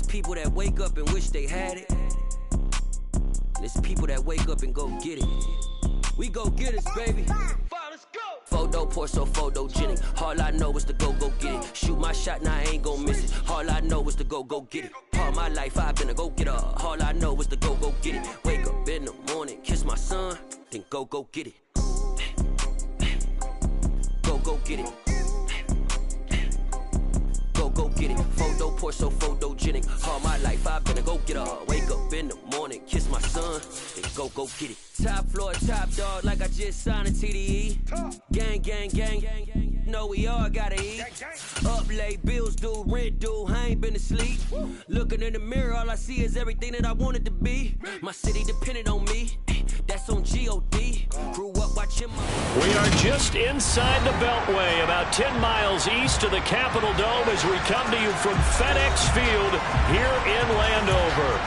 people that wake up and wish they had it. There's people that wake up and go get it. We go get it, baby. Let's go. Photo pour so photogenic. All I know is to go get it. Shoot my shot, now I ain't gon' miss it. All I know is to go get it. All my life I've been a go-getter. All I know is to go get it. Wake up in the morning, kiss my son, then go get it. Go get it. Go get it. Photo pour so photogenic. All my life I've been a go-getter. Wake up in the morning, kiss my son, then go get it. Top floor, top dog, like I just signed a TDE. Gang. Know we all gotta eat. Up late, bills due, rent due, I ain't been asleep. Looking in the mirror, all I see is everything that I wanted to be. My city depended on me, that's on G.O.D. Grew up watching my... We are just inside the Beltway, about 10 miles east of the Capitol Dome as we come to you from FedEx Field here in Landover.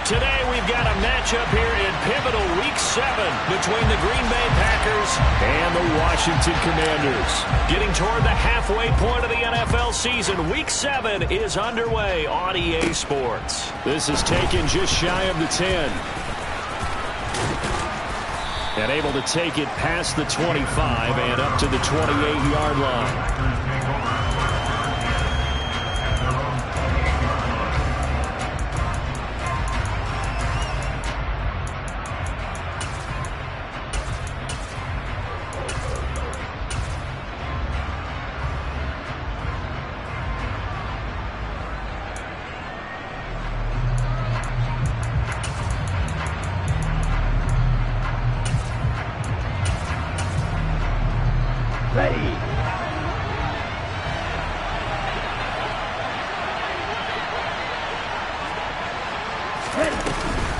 Today we've got a matchup here in pivotal Week 7 between the Green Bay Packers and the Washington Commanders. Getting toward the halfway point of the NFL season, Week 7 is underway on EA Sports. This is taken just shy of the 10. And able to take it past the 25 and up to the 28-yard line.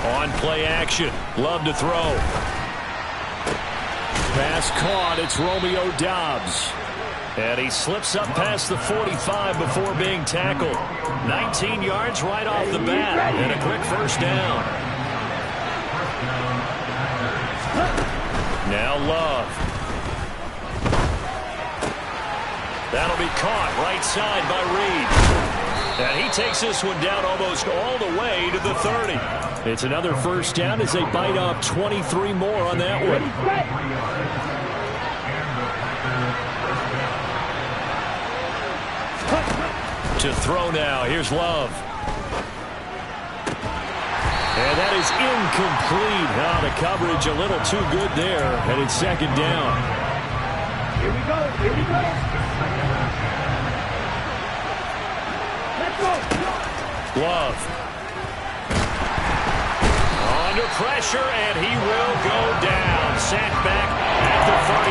On play action. Love to throw. Pass caught. It's Romeo Doubs. And he slips up past the 45 before being tackled. 19 yards right off the bat. And a quick first down. Now Love. That'll be caught right side by Reed. And he takes this one down almost all the way to the 30. It's another first down as they bite off 23 more on that one. To throw now. Here's Love. And that is incomplete. Oh, the coverage a little too good there. And it's second down. Here we go. Love. Under pressure, and he will go down. Sacked back at the 38.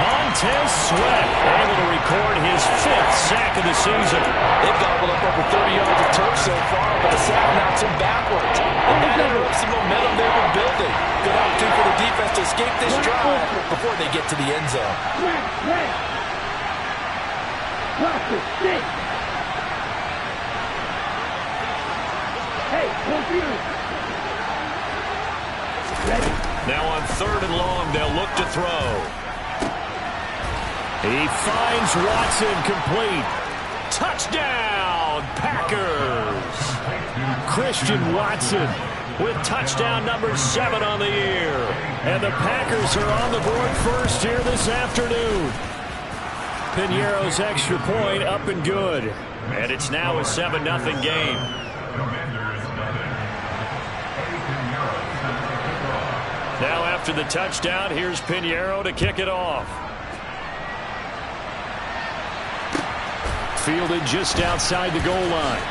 Montez Sweat able to record his 5th sack of the season. They've gobbled up over 30 yards of turf so far, but a sack knocks him backwards. And that interrupts the momentum they were building. Good opportunity for the defense to escape this drive before they get to the end zone. Now on 3rd and long, they'll look to throw. He finds Watson complete. Touchdown, Packers! Christian Watson with touchdown number 7 on the year. And the Packers are on the board first here this afternoon. Piñeiro's extra point up and good. And it's now a 7-0 game. Now after the touchdown, here's Piñeiro to kick it off. Fielded just outside the goal line.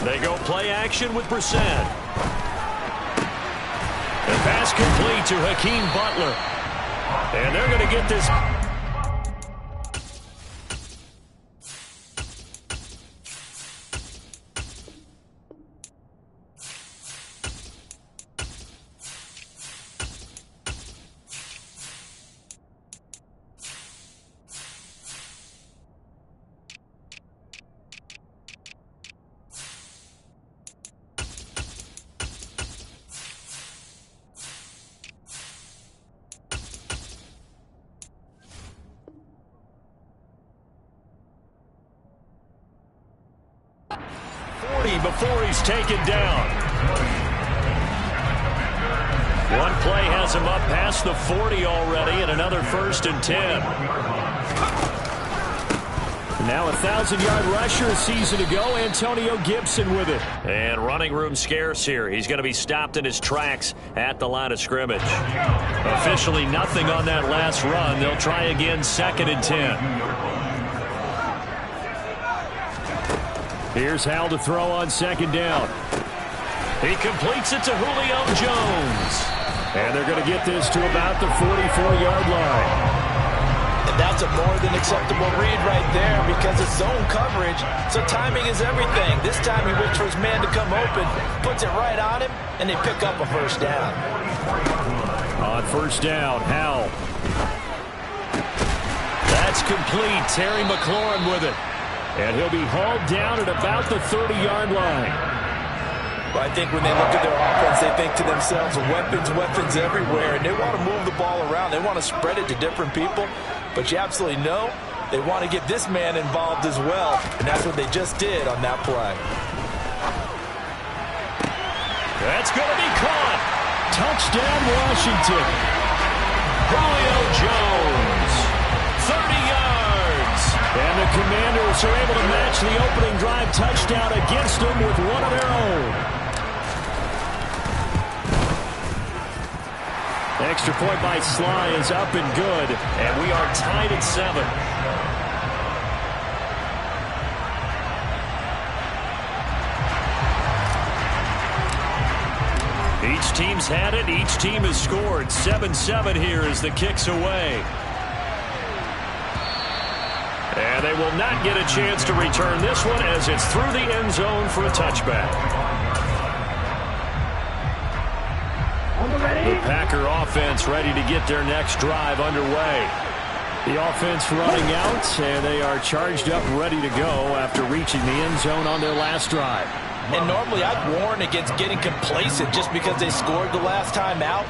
They go play action with Brissett. The pass complete to Hakeem Butler. And they're going to get this. before he's taken down. One play has him up past the 40 already, and another 1st and 10. Now a 1,000-yard rusher a season ago, Antonio Gibson with it. And running room scarce here. He's going to be stopped in his tracks at the line of scrimmage. Officially nothing on that last run. They'll try again 2nd and 10. Here's Hal to throw on 2nd down. He completes it to Julio Jones. And they're going to get this to about the 44-yard line. And that's a more than acceptable read right there because it's zone coverage, so timing is everything. This time he waits for his man to come open, puts it right on him, and they pick up a 1st down. On 1st down, Howell. That's complete. Terry McLaurin with it. And he'll be hauled down at about the 30-yard line. Well, I think when they look at their offense, they think to themselves, weapons everywhere, and they want to move the ball around. They want to spread it to different people, but you absolutely know they want to get this man involved as well, and that's what they just did on that play. That's going to be caught. Touchdown, Washington. Julio Jones, 30 yards. And the Commanders are able to match the opening drive touchdown against them with one of their own. Extra point by Sly is up and good, and we are tied at 7. Each team's had it. Each team has scored. 7-7 here as the kick's away. And they will not get a chance to return this one as it's through the end zone for a touchback. The Packer offense ready to get their next drive underway. The offense running out, and they are charged up, ready to go after reaching the end zone on their last drive. And normally I'd warn against getting complacent just because they scored the last time out.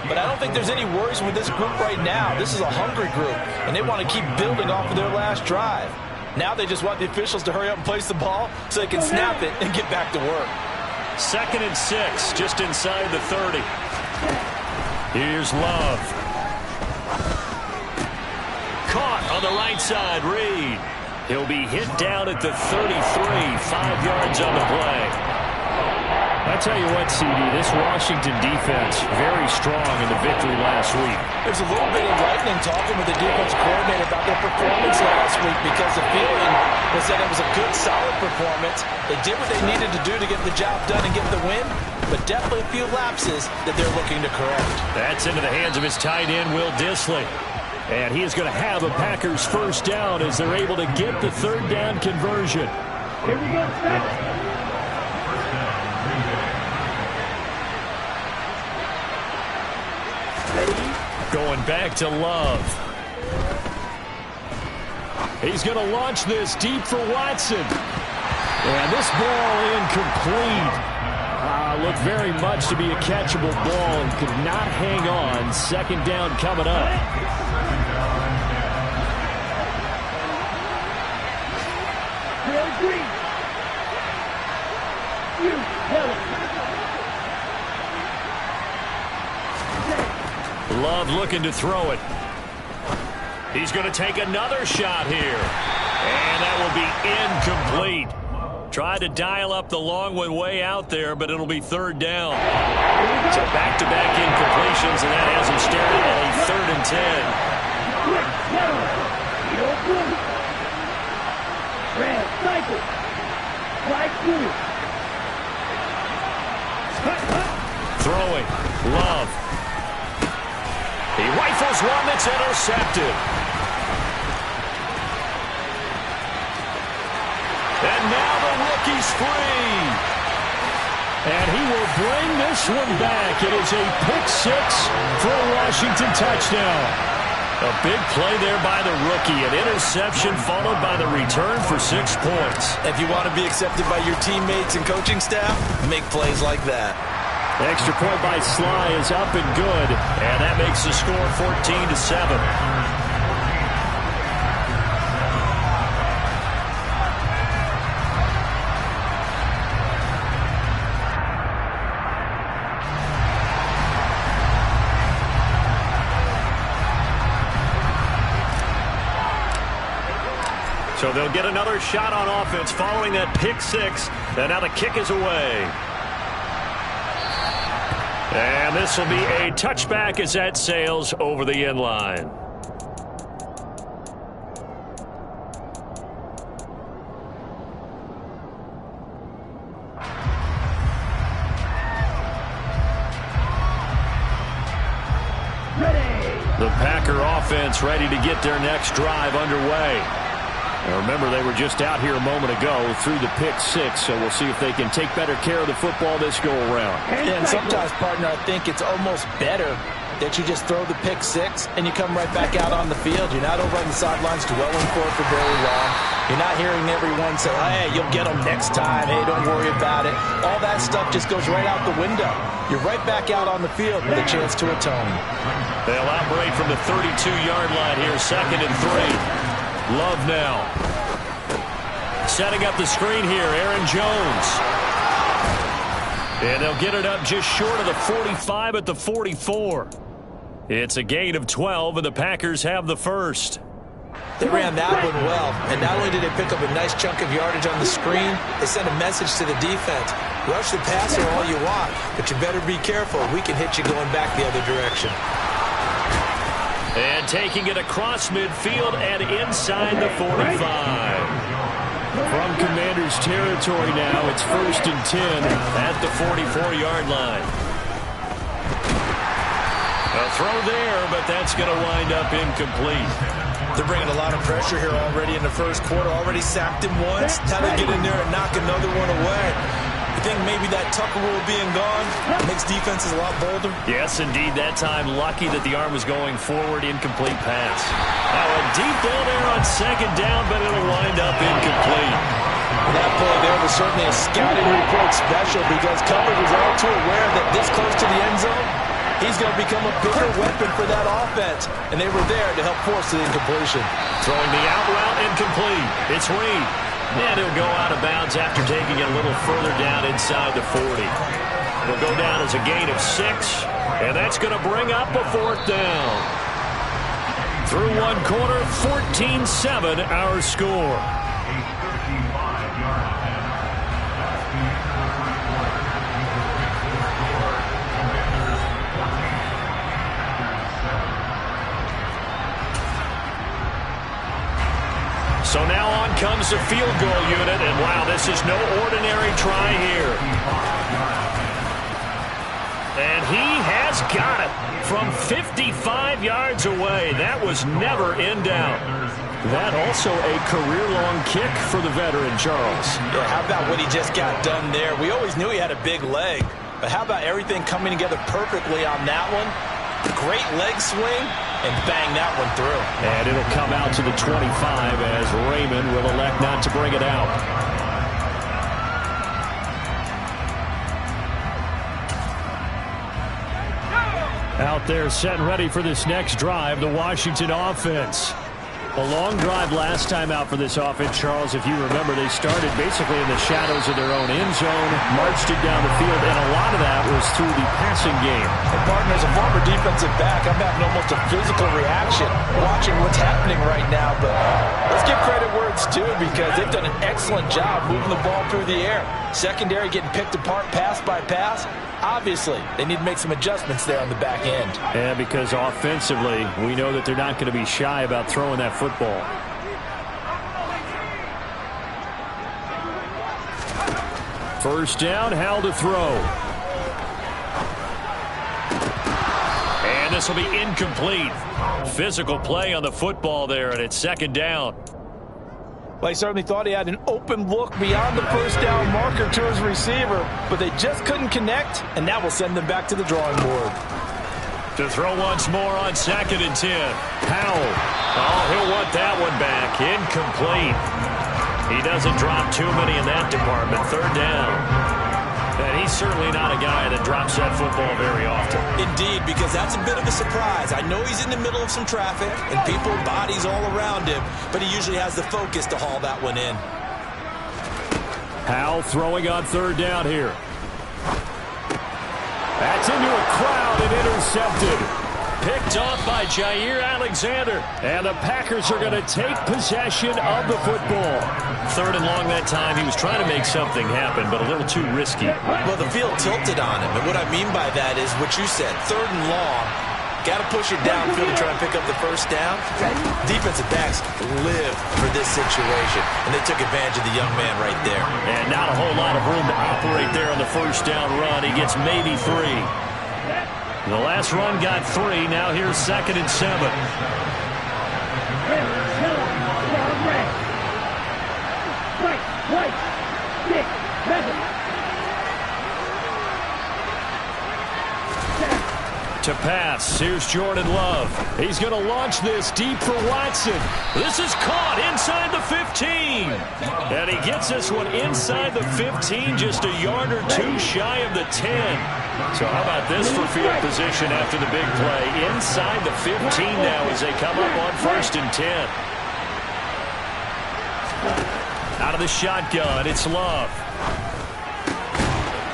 But I don't think there's any worries with this group right now. This is a hungry group, and they want to keep building off of their last drive. Now they just want the officials to hurry up and place the ball so they can snap it and get back to work. 2nd and 6, just inside the 30. Here's Love. Caught on the right side, Reed. He'll be hit down at the 33, 5 yards on the play. I tell you what, CD, this Washington defense, very strong in the victory last week. There's a little bit of lightning talking with the defense coordinator about their performance last week because the feeling was that it was a good, solid performance. They did what they needed to do to get the job done and get the win, but definitely a few lapses that they're looking to correct. That's into the hands of his tight end, Will Dissly. And he is going to have a Packers 1st down as they're able to get the 3rd down conversion. Here we go, stop. Going back to Love. He's going to launch this deep for Watson. And this ball incomplete. Looked very much to be a catchable ball and could not hang on. 2nd down coming up. Love looking to throw it. He's going to take another shot here. And that will be incomplete. Tried to dial up the long one way out there, but it'll be 3rd down. So back-to-back incompletions, and that has him staring at a 3rd and 10. Throwing. Love. He rifles one that's intercepted. And now the rookie's free. And he will bring this one back. It is a pick 6 for a Washington touchdown. A big play there by the rookie. An interception followed by the return for 6 points. If you want to be accepted by your teammates and coaching staff, make plays like that. Extra point by Sly is up and good. And that makes the score 14-7. So they'll get another shot on offense following that pick six. And now the kick is away. And this will be a touchback as that sails over the end line. The Packer offense ready to get their next drive underway. Now remember, they were just out here a moment ago through the pick six, so we'll see if they can take better care of the football this go-around. And sometimes, partner, I think it's almost better that you just throw the pick six and you come right back out on the field. You're not over on the sidelines dwelling for very long. You're not hearing everyone say, hey, you'll get them next time. Hey, don't worry about it. All that stuff just goes right out the window. You're right back out on the field with a chance to atone. They'll operate from the 32-yard line here, 2nd and 3. Love now. Setting up the screen here, Aaron Jones. And they'll get it up just short of the 45 at the 44. It's a gain of 12, and the Packers have the first. They ran that one well, and not only did they pick up a nice chunk of yardage on the screen, they sent a message to the defense. Rush the passer all you want, but you better be careful. We can hit you going back the other direction. And taking it across midfield and inside the 45. From Commanders territory now, it's 1st and 10 at the 44-yard line. A throw there, but that's going to wind up incomplete. They're bringing a lot of pressure here already in the first quarter. Already sacked him once. Now they get in there and knock another one away. I think maybe that Tucker rule being gone makes defenses a lot bolder. Yes, indeed. That time, lucky that the arm was going forward. Incomplete pass. Now a deep ball there on 2nd down, but it'll wind up incomplete. That play there was certainly a scouting report special because coverage was all too aware that this close to the end zone, he's going to become a bigger weapon for that offense. And they were there to help force the incompletion. Throwing the out route incomplete. It's Reed. And he'll go out of bounds after taking it a little further down inside the 40. It'll go down as a gain of 6, and that's going to bring up a 4th down. Through one quarter, 14-7 our score. So now on comes the field goal unit, and wow, this is no ordinary try here. And he has got it from 55 yards away. That was never in doubt. That also a career-long kick for the veteran, Charles. Yeah, how about what he just got done there? We always knew he had a big leg, but how about everything coming together perfectly on that one? Great leg swing, and bang that one through. And it'll come out to the 25 as Raymond will elect not to bring it out. Out there set and ready for this next drive, the Washington offense. A long drive last time out for this offense, Charles. If you remember, they started basically in the shadows of their own end zone, marched it down the field, and a lot of that was through the passing game. And partner, as a former defensive back, I'm having almost a physical reaction watching what's happening right now. But let's give credit where it's due because they've done an excellent job moving the ball through the air. Secondary getting picked apart pass by pass. Obviously, they need to make some adjustments there on the back end. Yeah, because offensively, we know that they're not going to be shy about throwing that football. First down, Howell to throw. And this will be incomplete. Physical play on the football there, and it's 2nd down. Well, he certainly thought he had an open look beyond the first down marker to his receiver, but they just couldn't connect, and that will send them back to the drawing board. To throw once more on 2nd and 10. Howell. Oh, he'll want that one back. Incomplete. He doesn't drop too many in that department. 3rd down. And he's certainly not a guy that drops that football very often. Indeed, because that's a bit of a surprise. I know he's in the middle of some traffic and people, bodies all around him, but he usually has the focus to haul that one in. Howell throwing on 3rd down here. That's into a crowd and intercepted. picked off by Jair Alexander. And the Packers are going to take possession of the football. 3rd and long that time. He was trying to make something happen, but a little too risky. Well, the field tilted on him. And what I mean by that is what you said. 3rd and long. Got to push it downfield to try and pick up the first down. Defensive backs live for this situation, and they took advantage of the young man right there. And not a whole lot of room to operate there on the first down run. He gets maybe 3. The last run got 3. Now here's 2nd and 7. White, 6, 7. To pass, here's Jordan Love. He's going to launch this deep for Watson. This is caught inside the 15. And he gets this one inside the 15, just a yard or 2 shy of the 10. So how about this for field position after the big play? Inside the 15 now as they come up on 1st and 10. Out of the shotgun, it's Love.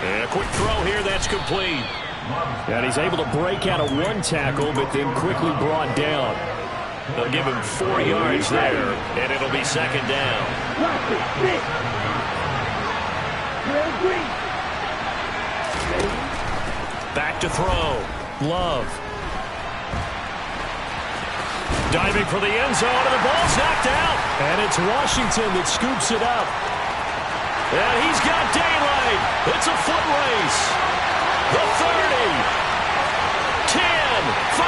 And a quick throw here, that's complete. And he's able to break out of 1 tackle, but then quickly brought down. They'll give him 4 yards there, and it'll be 2nd down. Back to throw. Love. Diving for the end zone, and the ball's knocked out. And it's Washington that scoops it up. And he's got daylight. It's a foot race. The 30, 10, 5,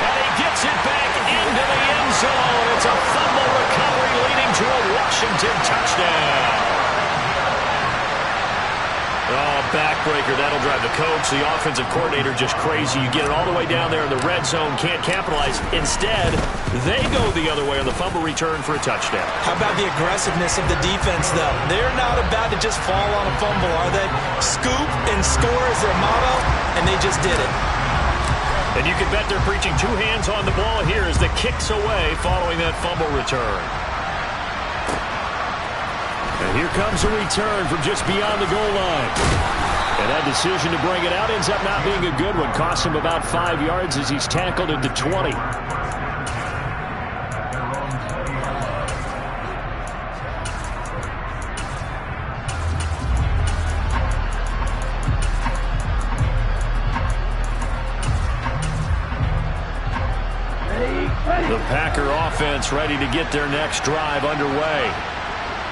and he gets it back into the end zone. It's a fumble recovery leading to a Washington touchdown. Oh, backbreaker. That'll drive the coach, the offensive coordinator, just crazy. You get it all the way down there in the red zone, can't capitalize. Instead, they go the other way on the fumble return for a touchdown. How about the aggressiveness of the defense, though? They're not about to just fall on a fumble, are they? Scoop and score is their motto, and they just did it. And you can bet they're preaching 2 hands on the ball here as the kick's away following that fumble return. And here comes a return from just beyond the goal line. And that decision to bring it out ends up not being a good one. Costs him about 5 yards as he's tackled at the 20. The Packer offense ready to get their next drive underway.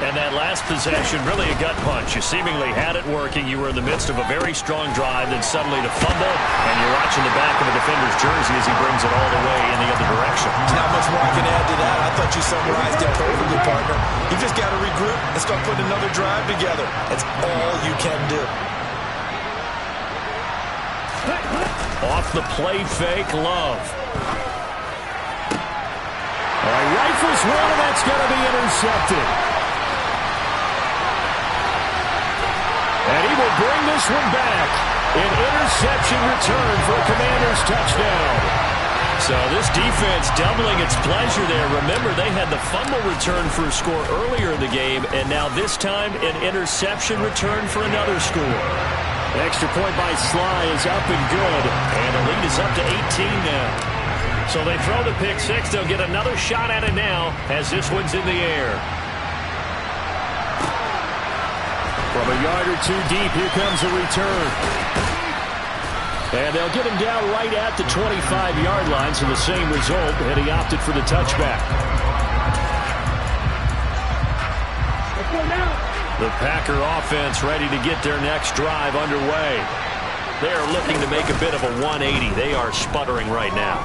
And that last possession, really a gut punch. You seemingly had it working. You were in the midst of a very strong drive, then suddenly to fumble, and you're watching the back of a defender's jersey as he brings it all the way in the other direction. There's not much more I can add to that. I thought you summarized it perfectly, partner. You just got to regroup and start putting another drive together. That's all you can do. Off the play fake, Love. All right, rifles one, and that's going to be intercepted. And he will bring this one back. An interception return for a Commanders touchdown. So this defense doubling its pleasure there. Remember, they had the fumble return for a score earlier in the game, and now this time an interception return for another score. Extra point by Sly is up and good, and the lead is up to 18 now. So they throw the pick six. They'll get another shot at it now as this one's in the air. From a yard or 2 deep, here comes a return. And they'll get him down right at the 25-yard line, so the same result, and he opted for the touchback. The Packer offense ready to get their next drive underway. They are looking to make a bit of a 180. They are sputtering right now.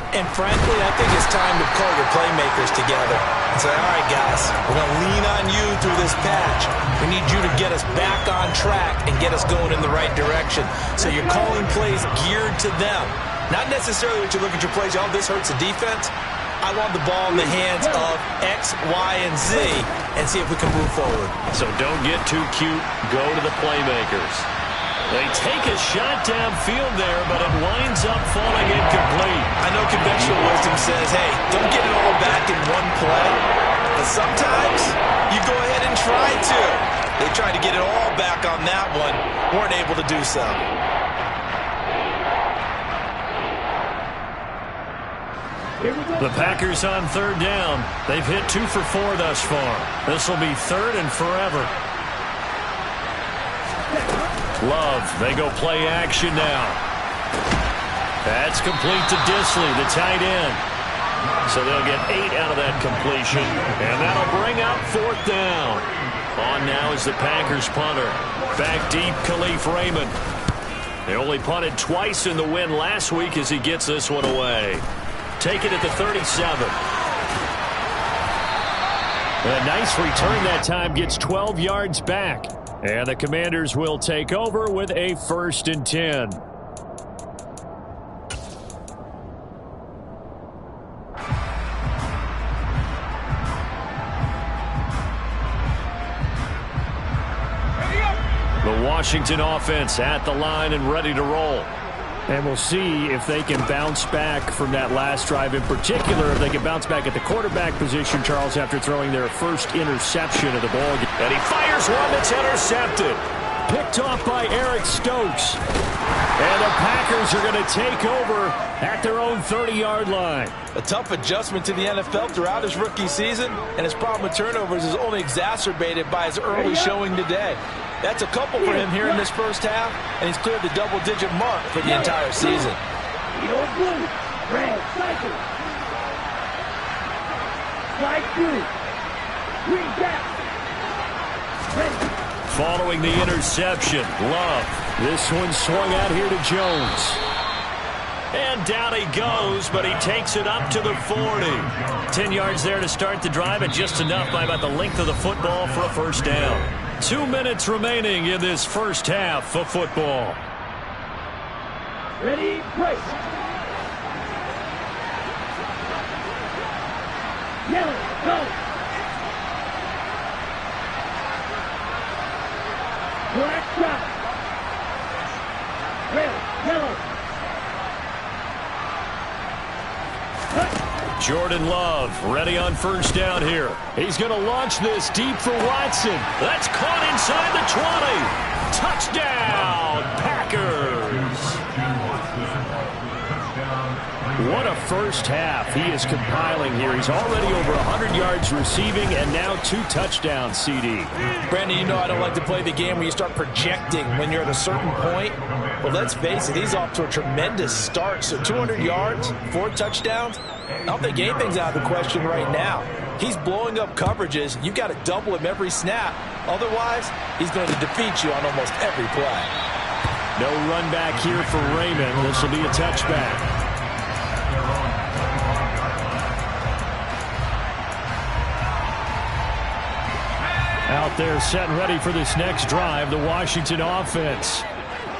And frankly, I think it's time to call your playmakers together and say, all right, guys, we're going to lean on you through this patch. We need you to get us back on track and get us going in the right direction. So you're calling plays geared to them. Not necessarily what you look at your plays, oh, this hurts the defense. I want the ball in the hands of X, Y, and Z and see if we can move forward. So don't get too cute. Go to the playmakers. They take a shot downfield there, but it winds up falling incomplete. I know conventional wisdom says, hey, don't get it all back in one play. But sometimes you go ahead and try to. They tried to get it all back on that one. Weren't able to do so. The Packers on third down. They've hit 2 for 4 thus far. This will be third and forever. Love, they go play action now. That's complete to Disley, the tight end. So they'll get 8 out of that completion, and that'll bring up fourth down. On now is the Packers punter. Back deep, Khalif Raymond. They only punted twice in the win last week as he gets this one away. Take it at the 37. A nice return that time, gets 12 yards back. And the Commanders will take over with a 1st and 10. The Washington offense at the line and ready to roll. And we'll see if they can bounce back from that last drive, in particular if they can bounce back at the quarterback position, Charles, after throwing their first interception of the ball game. And he fires one that's intercepted. Picked off by Eric Stokes. And the Packers are going to take over at their own 30-yard line. A tough adjustment to the NFL throughout his rookie season, and his problem with turnovers is only exacerbated by his early showing today. That's a couple for him here in this first half, and he's cleared the double-digit mark for the entire season. Blue, red, cycle. Slide through. Green gap. Ready. Following the interception, Love. This one swung out here to Jones. And down he goes, but he takes it up to the 40. 10 yards there to start the drive, and just enough by about the length of the football for a first down. 2 minutes remaining in this first half of football. Ready, break. Yellow, go. Black drop. Red, yellow. Jordan Love ready on first down here. He's going to launch this deep for Watson. That's caught inside the 20. Touchdown, Packers. What a first half he is compiling here. He's already over 100 yards receiving and now 2 touchdowns, CD. Brandon, you know I don't like to play the game where you start projecting when you're at a certain point. But let's face it, he's off to a tremendous start. So 200 yards, 4 touchdowns. I don't think anything's out of the question right now. He's blowing up coverages. You've got to double him every snap. Otherwise, he's going to defeat you on almost every play. No run back here for Raymond. This will be a touchback. Out there set and ready for this next drive, the Washington offense.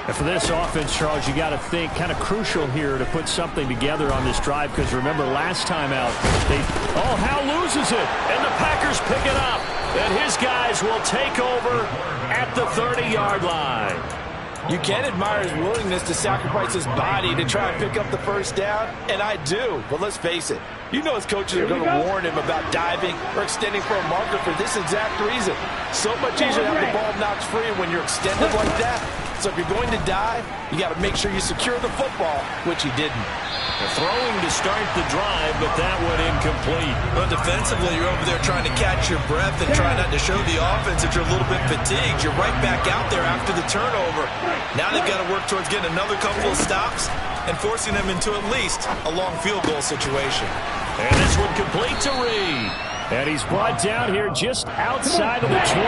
And for this offense, Charles, you got to think kind of crucial here to put something together on this drive, because remember last time out, Howe loses it, and the Packers pick it up. And his guys will take over at the 30-yard line. You can admire his willingness to sacrifice his body to try and pick up the first down, and I do. But let's face it, you know his coaches are going to warn him about diving or extending for a marker for this exact reason. So much easier to have the ball knocked free when you're extended like that. So if you're going to dive, you got to make sure you secure the football, which he didn't. Throwing to start the drive, but that one incomplete. But defensively, you're over there trying to catch your breath and try not to show the offense that you're a little bit fatigued. You're right back out there after the turnover. Now they've got to work towards getting another couple of stops and forcing them into at least a long field goal situation. And this one complete to Reed. And he's brought down here just outside of the 20.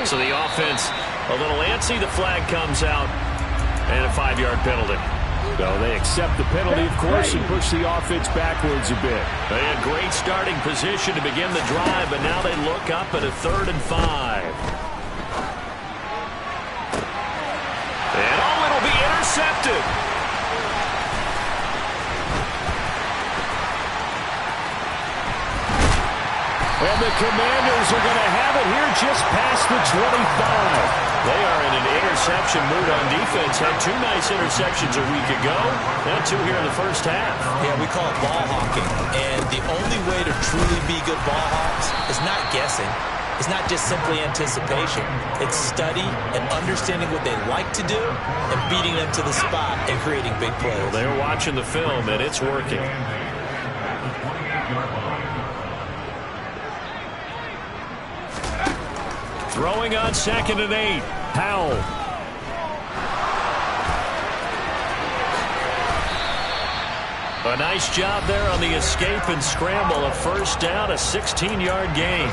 So the offense a little antsy. The flag comes out and a 5-yard penalty. So they accept the penalty, of course, and push the offense backwards a bit. They had great starting position to begin the drive, but now they look up at a 3rd and 5. And it'll be intercepted. And the Commanders are going to have it here just past the 25. They are in an interception mood on defense. Had 2 nice interceptions a week ago. Now 2 here in the first half. Yeah, we call it ball hawking. And the only way to truly be good ball hawks is not guessing. is not just simply anticipation. It's study and understanding what they like to do and beating them to the spot and creating big plays. Well, they're watching the film, and it's working. Throwing on 2nd and 8. Howell. A nice job there on the escape and scramble. A first down, a 16-yard gain.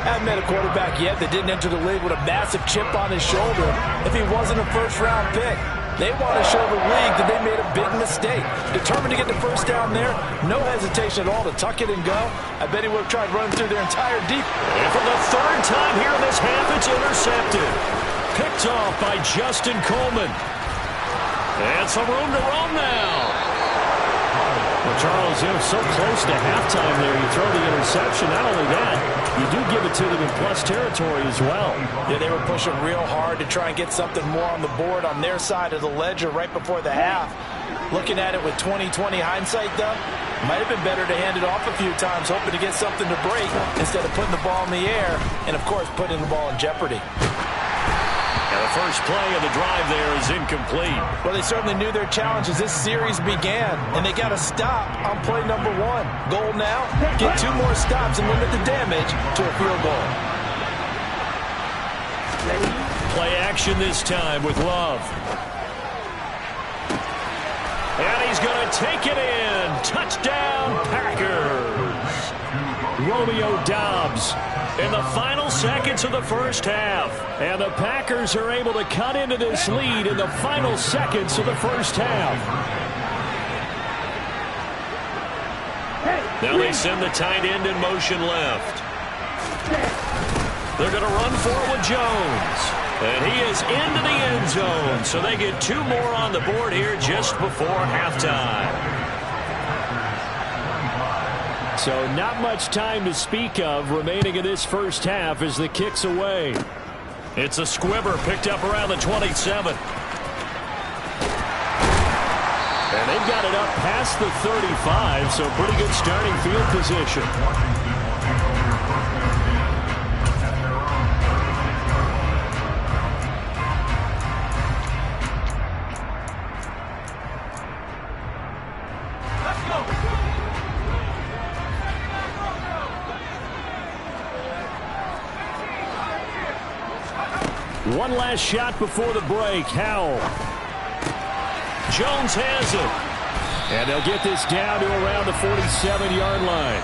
Haven't met a quarterback yet that didn't enter the league with a massive chip on his shoulder if he wasn't a first-round pick. They want to show the league that they made a big mistake. Determined to get the first down there, no hesitation at all to tuck it and go. I bet he would have tried running through their entire deep. And for the 3rd time here in this half, it's intercepted. Picked off by Justin Coleman. And some room to roam now. Well, Charles, so close to halftime there. You throw the interception. Not only that, you do give it to them in plus territory as well. Yeah, they were pushing real hard to try and get something more on the board on their side of the ledger right before the half. Looking at it with 20/20 hindsight, though, might have been better to hand it off a few times, hoping to get something to break instead of putting the ball in the air and, of course, putting the ball in jeopardy. And the first play of the drive there is incomplete. Well, they certainly knew their challenge as this series began, and they got to stop on play number 1. Goal now, get 2 more stops and limit the damage to a field goal. Play action this time with Love. And he's going to take it in. Touchdown, Packers. Romeo Doubs in the final seconds of the first half. And the Packers are able to cut into this lead in the final seconds of the first half. Now they send the tight end in motion left. They're going to run for it with Jones. And he is into the end zone. So they get 2 more on the board here just before halftime. So not much time to speak of remaining in this first half as the kick's away. It's a squibber picked up around the 27. And they've got it up past the 35, so pretty good starting field position. One last shot before the break. Howell. Jones has it. And they'll get this down to around the 47-yard line.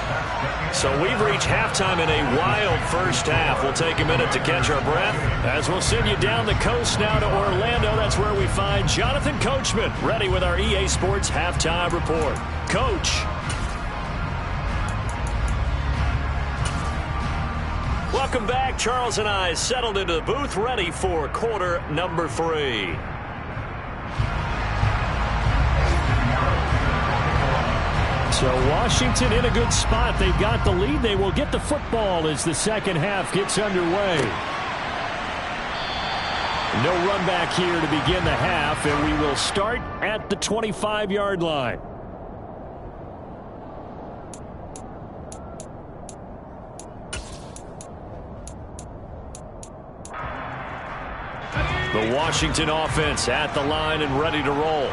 So we've reached halftime in a wild first half. We'll take a minute to catch our breath as we'll send you down the coast now to Orlando. That's where we find Jonathan Coachman ready with our EA Sports Halftime Report. Coach. Welcome back. Charles and I settled into the booth ready for quarter number 3. So Washington in a good spot. They've got the lead. They will get the football as the second half gets underway. No run back here to begin the half, and we will start at the 25-yard line. The Washington offense at the line and ready to roll.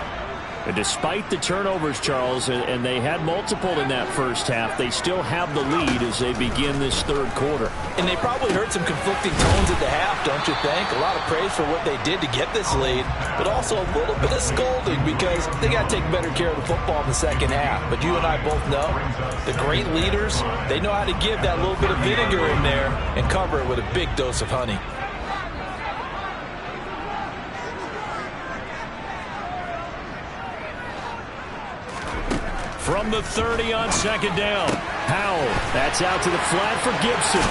And despite the turnovers, Charles, and they had multiple in that first half, they still have the lead as they begin this third quarter. And they probably heard some conflicting tones at the half, don't you think? A lot of praise for what they did to get this lead, but also a little bit of scolding because they got to take better care of the football in the second half. But you and I both know the great leaders, they know how to give that little bit of vinegar in there and cover it with a big dose of honey. From the 30 on second down. Howell. That's out to the flat for Gibson.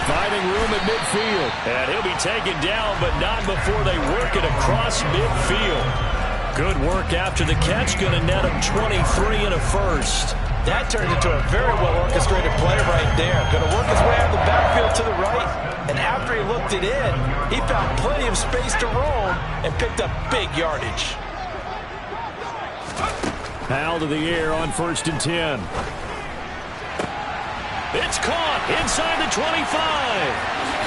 Finding room at midfield. And he'll be taken down, but not before they work it across midfield. Good work after the catch. Going to net him 23 and a first. That turned into a very well-orchestrated play right there. Going to work his way out of the backfield to the right. And after he looked it in, he found plenty of space to roam and picked up big yardage. Howell to the air on 1st and 10. It's caught inside the 25.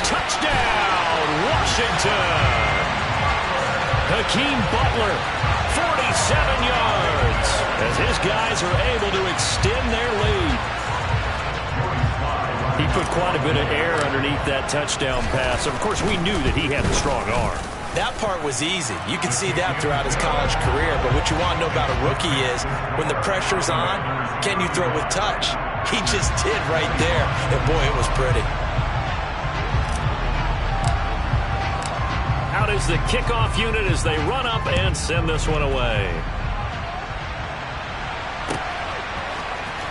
Touchdown, Washington. Hakeem Butler, 47 yards, as his guys are able to extend their lead. He put quite a bit of air underneath that touchdown pass. Of course, we knew that he had a strong arm. That part was easy. You can see that throughout his college career. But what you want to know about a rookie is when the pressure's on, can you throw with touch? He just did right there. And, boy, it was pretty. Out is the kickoff unit as they run up and send this one away.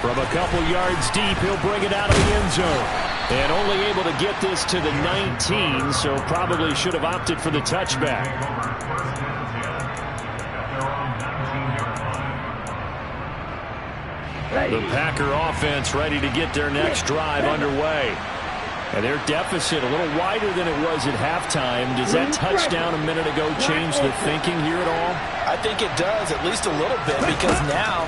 From a couple yards deep, he'll bring it out of the end zone. And only able to get this to the 19, so probably should have opted for the touchback. The Packer offense ready to get their next drive underway. And their deficit a little wider than it was at halftime. Does that touchdown a minute ago change the thinking here at all? I think it does, at least a little bit, because now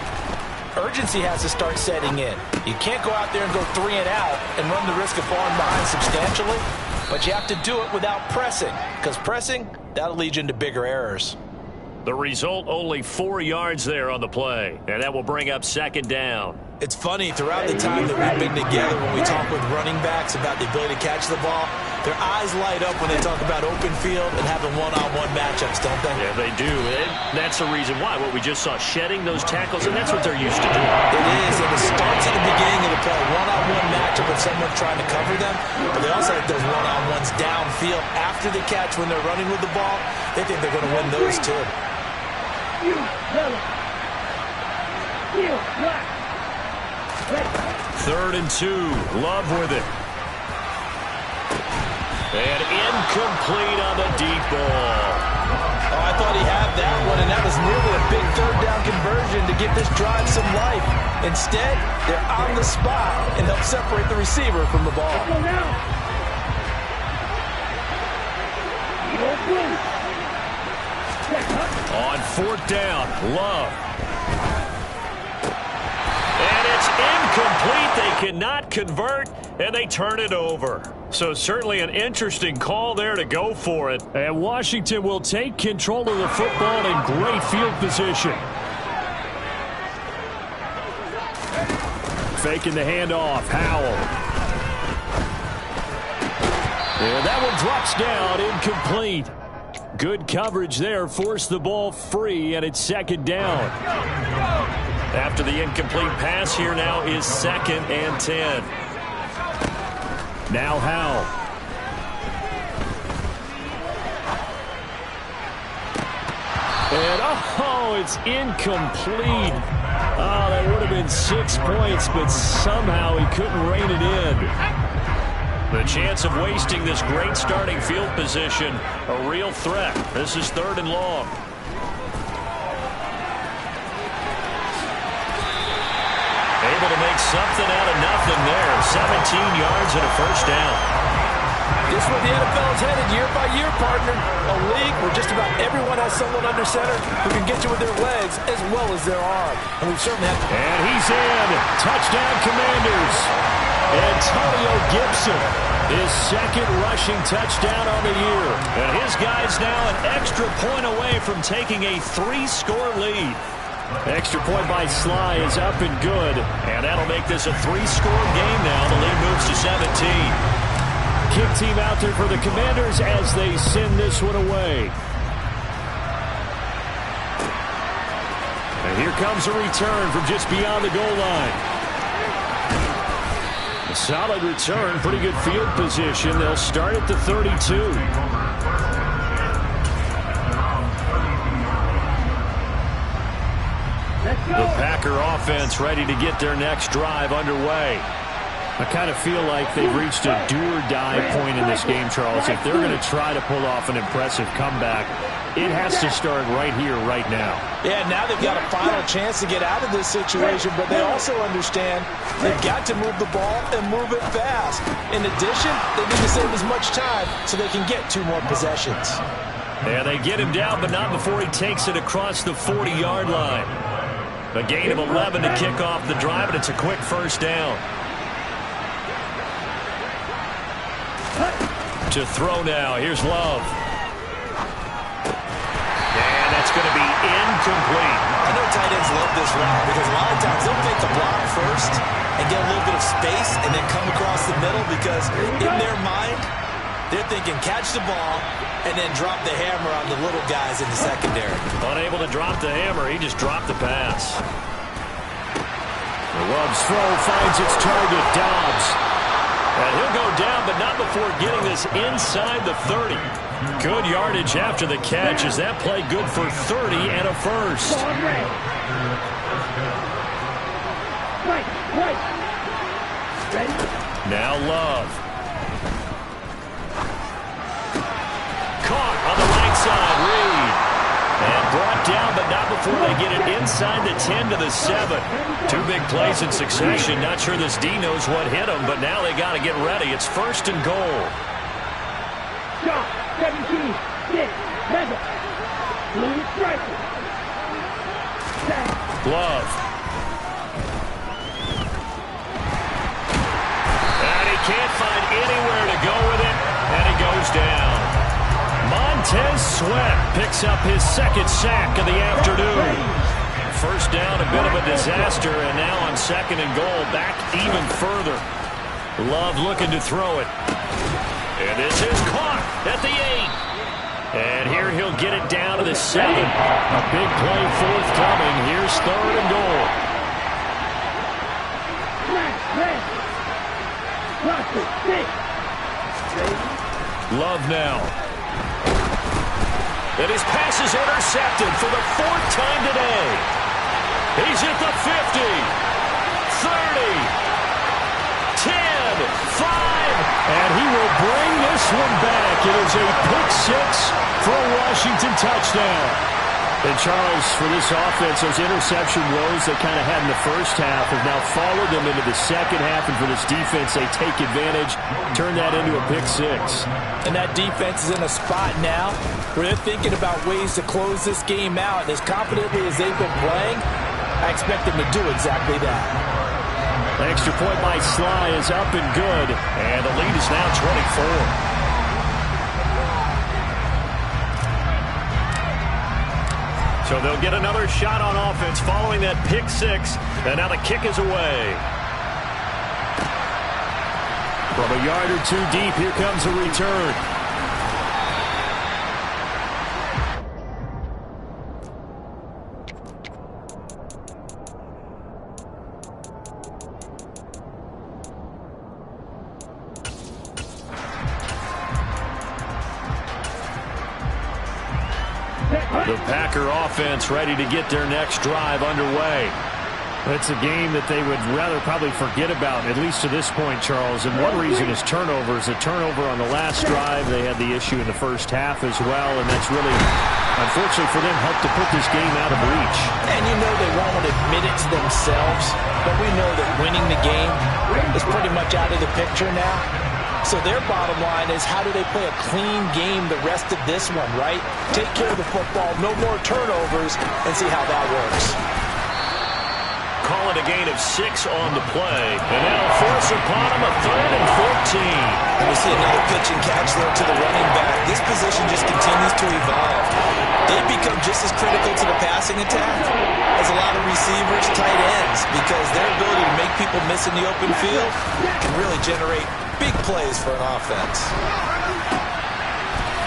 urgency has to start setting in. You can't go out there and go 3 and out and run the risk of falling behind substantially, but you have to do it without pressing, because pressing, that'll lead you into bigger errors. The result, only 4 yards there on the play, and that will bring up second down. It's funny, throughout the time that we've been together, when we talk with running backs about the ability to catch the ball, their eyes light up when they talk about open field and having one-on-one matchups, don't they? Yeah, they do. And that's the reason why. What we just saw, shedding those tackles, and that's what they're used to doing. It is, and it starts at the beginning of the play. One-on-one matchup with someone trying to cover them, but they also have those one-on-ones downfield after the catch when they're running with the ball. They think they're going to win those too. Third and 2. Love with it. And incomplete on the deep ball. Oh, I thought he had that one, and that was nearly a big third down conversion to give this drive some life. Instead, they're on the spot and help separate the receiver from the ball. On fourth down, Love. And it's incomplete. They cannot convert, and they turn it over. So certainly an interesting call there to go for it. And Washington will take control of the football in great field position. Faking the handoff, Howell. And that one drops down, incomplete. Good coverage there, forced the ball free, and it's second down. After the incomplete pass, here now is 2nd and 10. Now Howell. And oh, it's incomplete. Oh, that would have been 6 points, but somehow he couldn't rein it in. The chance of wasting this great starting field position, a real threat. This is 3rd and long. Able to make something out of nothing there. 17 yards and a first down. This is where the NFL is headed year by year, partner. A league where just about everyone has someone under center who can get you with their legs as well as their arm. And we certainly have to. And he's in. Touchdown, Commanders. Antonio Gibson, his 2nd rushing touchdown on the year. And his guys now an extra point away from taking a 3-score lead. Extra point by Sly is up and good. And that'll make this a 3-score game now. The lead moves to 17. Kick team out there for the Commanders as they send this one away. And here comes a return from just beyond the goal line. A solid return, pretty good field position. They'll start at the 32. The Packer offense ready to get their next drive underway. I kind of feel like they've reached a do-or-die point in this game, Charles. If they're going to try to pull off an impressive comeback, it has to start right here, right now. Yeah, now they've got a final chance to get out of this situation, but they also understand they've got to move the ball and move it fast. In addition, they need to save as much time so they can get 2 more possessions. Yeah, they get him down, but not before he takes it across the 40-yard line. A gain of 11 to kick off the drive, and it's a quick first down. To throw now. Here's Love. And that's going to be incomplete. I know tight ends love this route because a lot of times they'll take the block first and get a little bit of space and then come across the middle because in their mind, they're thinking catch the ball and then drop the hammer on the little guys in the secondary. Unable to drop the hammer. He just dropped the pass. Love's throw finds its target, Dobbs. And he'll go down, but not before getting this inside the 30. Good yardage after the catch. Is that play good for 30 and a first? Now Love. Caught on the right side, Reed. And brought down, but not before they get it inside the 10 to the 7. Two big plays in succession. Not sure this D knows what hit him, but now they got to get ready. It's first and goal. Shot, 17, 6, Mega. Blue striker. Love. And he can't find anywhere to go with it, and he goes down. Montez Sweat picks up his second sack of the afternoon. First down, a bit of a disaster, and now on second and goal, back even further. Love looking to throw it. And this is caught at the 8. And here he'll get it down to the 7. A big play forthcoming. Here's third and goal. Love now. And his pass is intercepted for the 4th time today. He's at the 50, 30, 10, 5, and he will bring this one back. It is a pick 6 for a Washington touchdown. And Charles, for this offense, those interception woes they kind of had in the first half have now followed them into the second half, and for this defense, they take advantage, turn that into a pick 6. And that defense is in a spot now where they're thinking about ways to close this game out. And as confidently as they've been playing, I expect them to do exactly that. The extra point by Sly is up and good, and the lead is now 24. So they'll get another shot on offense following that pick 6, and now the kick is away. From a yard or two deep, here comes a return. The Packer offense ready to get their next drive underway. It's a game that they would rather probably forget about, at least to this point, Charles. And one reason is turnovers. A turnover on the last drive. They had the issue in the first half as well, and that's really, unfortunately for them, helped to put this game out of reach. And you know they won't admit it to themselves, but we know that winning the game is pretty much out of the picture now. So their bottom line is, how do they play a clean game the rest of this one, right? Take care of the football, no more turnovers, and see how that works. Call it a gain of 6 on the play. And now force upon him a 3rd and 14. And we see another pitch and catch there to the running back. This position just continues to evolve. They become just as critical to the passing attack as a lot of receivers, tight ends, because their ability to make people miss in the open field can really generate big plays for an offense.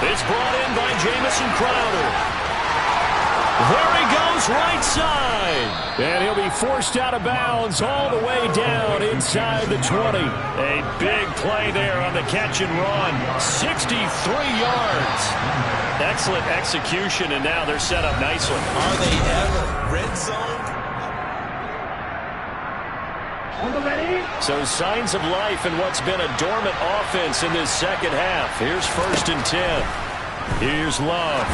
It's brought in by Jamison Crowder. There he goes, right side. And he'll be forced out of bounds all the way down inside the 20. A big play there on the catch and run. 63 yards. Excellent execution, and now they're set up nicely. Are they ever? Red zone. So signs of life in what's been a dormant offense in this second half. Here's 1st and 10. Here's Love.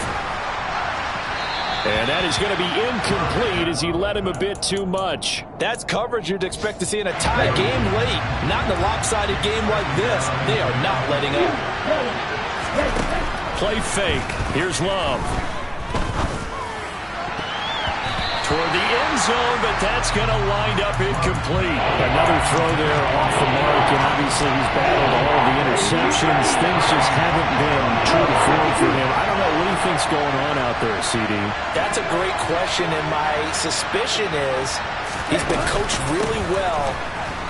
And that is going to be incomplete as he led him a bit too much. That's coverage you'd expect to see in a tie game late. Not in a lopsided game like this. They are not letting up. Play fake. Here's Love. Toward the end zone, but that's going to wind up incomplete. Another throw there off the mark, and obviously he's battled all of the interceptions. Things just haven't been true to form for him. I don't know. What do you think's going on out there, CD? That's a great question, and my suspicion is he's been coached really well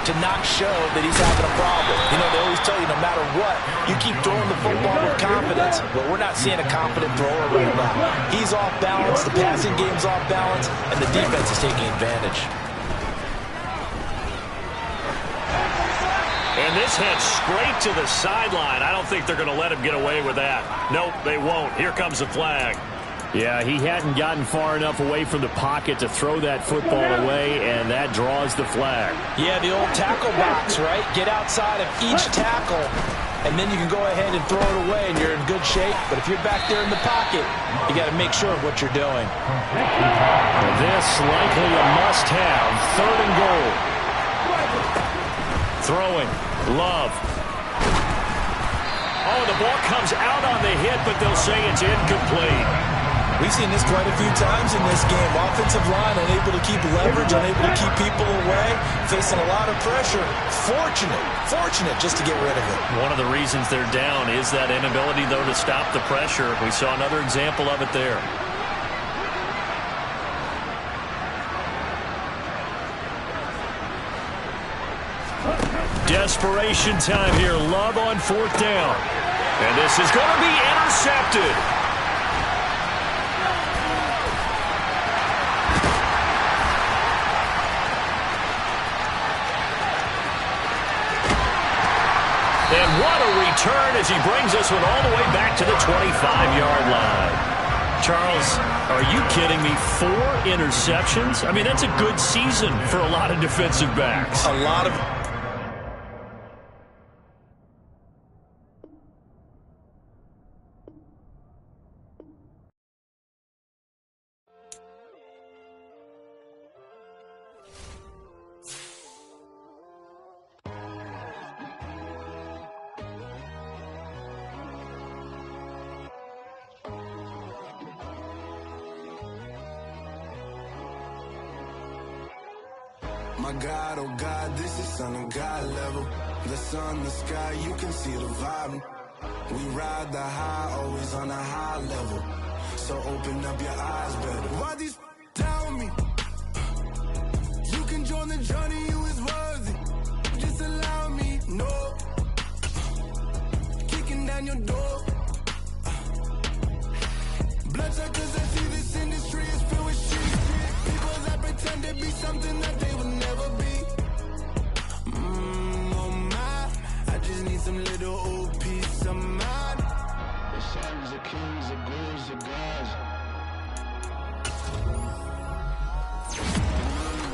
to not show that he's having a problem. You know, they always tell you no matter what, you keep throwing the football with confidence. But we're not seeing a confident thrower right now. He's off balance, the passing game's off balance, and the defense is taking advantage. And this heads straight to the sideline. I don't think they're going to let him get away with that. Nope, they won't. Here comes the flag. Yeah, he hadn't gotten far enough away from the pocket to throw that football away, and that draws the flag. Yeah, the old tackle box, right? Get outside of each tackle, and then you can go ahead and throw it away, and you're in good shape. But if you're back there in the pocket, you got to make sure of what you're doing. This likely a must-have. 3rd and goal. Throwing. Love. Oh, the ball comes out on the hit, but they'll say it's incomplete. We've seen this quite a few times in this game. Offensive line unable to keep leverage, unable to keep people away, facing a lot of pressure. Fortunate just to get rid of it. One of the reasons they're down is that inability, though, to stop the pressure. We saw another example of it there. Desperation time here. Love on 4th down. And this is going to be intercepted. And what a return as he brings this one all the way back to the 25-yard line. Charles, are you kidding me? 4 interceptions? I mean, that's a good season for a lot of defensive backs. A lot of... My God, oh God, this is Son of God level. The sun, the sky, you can see the vibe. We ride the high, always on a high level. So open up your eyes better. Why these tell me? You can join the journey, you is worthy. Just allow me, no. Kicking down your door. Bloodshot cause I see this industry is filled with shit. People that pretend to be something that they will never be. Oh my, I just need some little old peace of mind. The sons of kings, the ghouls, the gods.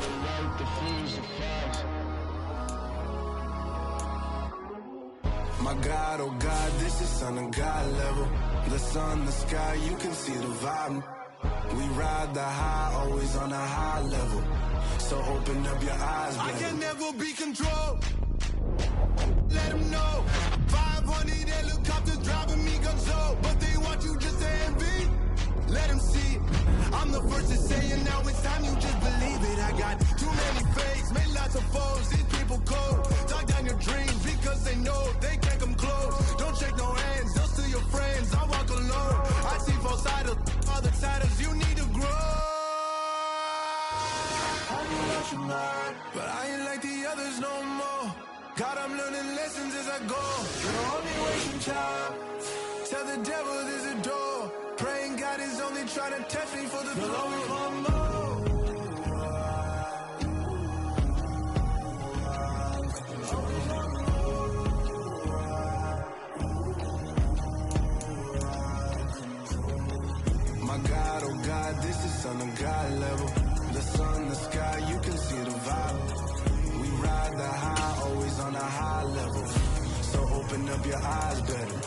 The light, the fools, the facts. My God, oh God, this is Son of God level. The sun, the sky, you can see the vibe. We ride the high, always on a high level. So open up your eyes, baby. I can never be controlled. Let them know. 500 helicopters driving me gunso, but they want you just to envy. Let them see. I'm the first to say it, now it's time you just believe it. I got too many fakes, made lots of foes. These people cold. Talk down your dreams because they know they can't come close. Don't shake no hands, they'll steal your friends. I walk alone. I see false idols, other titles. You need to grow. But I ain't like the others no more. God, I'm learning lessons as I go. You're only wasting time. Tell the devil there's a door. Praying God is only trying to test me for the glory of more. My God, oh God, this is Son of God level. The sun, the sky, you can see the vibe. We ride the high, always on a high level. So open up your eyes better.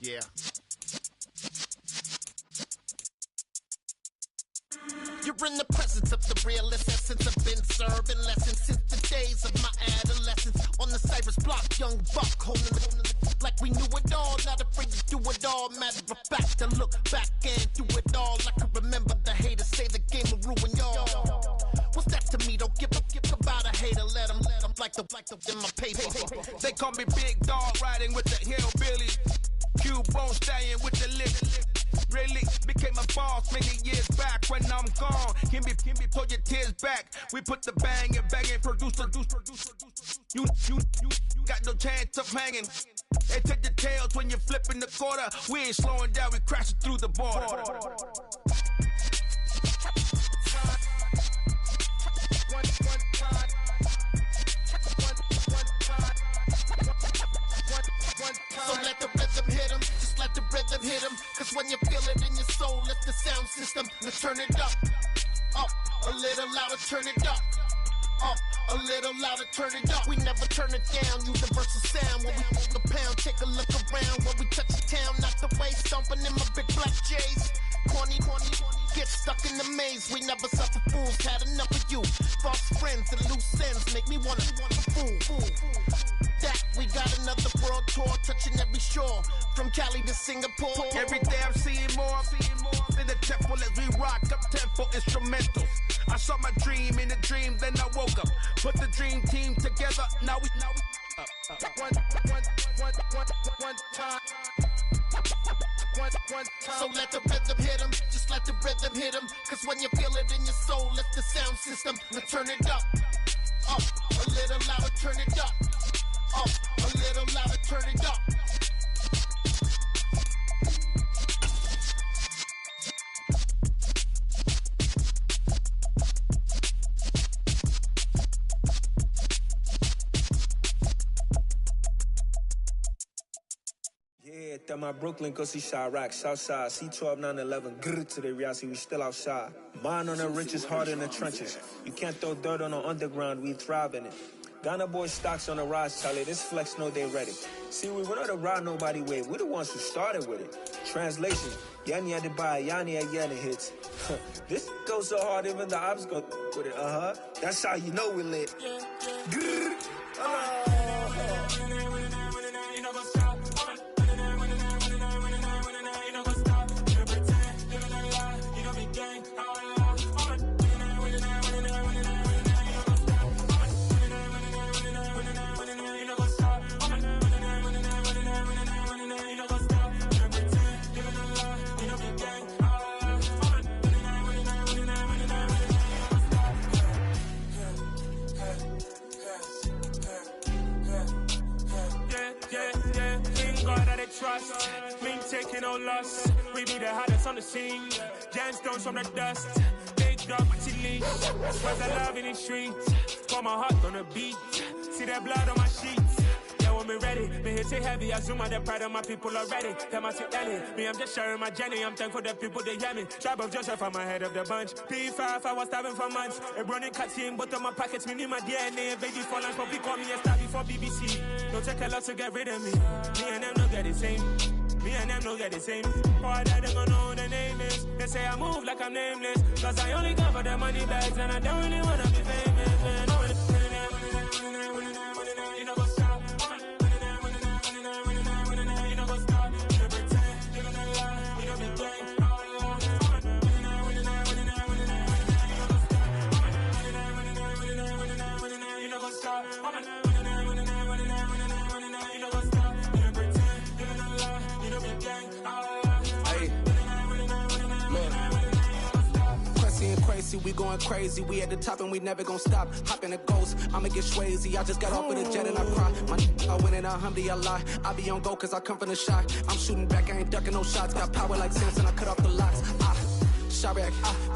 Yeah. You're in the presence of the realest essence of Ben serving lessons since the days of my adolescence. On the Cypress block, young buck holding it like we knew it all. Not afraid to do it all. Matter of fact, to look back and do it all. I can remember the haters say the game will ruin y'all. What's that to me? Don't give about a hater. Let them like the in my paper. They call me Big Dog, riding with the hillbilly. Cubone stallion with the lip. Really became a boss many years back. When I'm gone, can be pull your tears back. We put the bang and producer. You got no chance of hanging. They take the tails when you're flipping the quarter. We ain't slowing down, we crashing through the border. So let the rhythm hit him, just let the rhythm hit him. Cause when you feel it in your soul, lift the sound system. Let's turn it up, a little louder, turn it up. A little louder, turn it up. We never turn it down, universal sound. When we move the pound, take a look around. When we touch the town, knock the way, stomping in my big black J's. Corny, get stuck in the maze. We never suffer fools, had enough of you. False friends and loose ends make me wanna fool. That we got another world tour, touching every shore, from Cali to Singapore. Every day I'm seeing more in the temple as we rock up tempo instrumentals. I saw my dream in a dream, then I woke up. Put the dream team together, now we one time. So let the rhythm hit him, just let the rhythm hit him. Cause when you feel it in your soul, lift the sound system. Now turn it up, a little louder, turn it up. A little louder, turn it up. Yeah, that my Brooklyn, go see Chirac, Southside, C12, 911, grrr to the reality, we still outside. Mine on the richest, heart in the trenches. You can't throw dirt on the underground, we thrive in it. Ghana boys stocks on the rise, Charlie. This flex know they ready. See, we were not to ride nobody with. We're the ones who started with it. Translation: Yani had to buy, Yani had hits. This goes so hard, even the ops go with it. That's how you know we lit. Trust, we ain't taking no loss. We be the hottest on the scene. Gemstones from the dust. Big dog, but she leash. Where's the love in the streets? Pour my heart on the beat. See that blood on my sheets. Yeah, when me ready, me hit it heavy. I zoom out the pride of my people already. Tell my shit Ellie. Me, I'm just sharing my journey. I'm thankful that people they hear me. Tribe of Joseph, I'm ahead of the bunch. P5, I was starving for months. A running cuts in, but on my pockets, me need my DNA. Baby for lunch, but we call me a star before BBC. Don't take a lot to get rid of me. Me and them don't get the same. Me and them don't get the same. Boy, that they gon' know who the name is. They say I move like I'm nameless. Cause I only come for the money bags. And I don't really wanna be famous, man. You know what's up? You know what's up? You pretend, living a lie. You know me gang. You know what's up? Crazy, we going crazy. We at the top and we never gonna stop. Hop in the ghost, I'ma get swayzy. I just got off with a jet and I cry. I win in alhamdulillah. I be on go cause I come from the shot. I'm shooting back, I ain't ducking no shots. Got power like Samson, I cut off the locks. Chirac,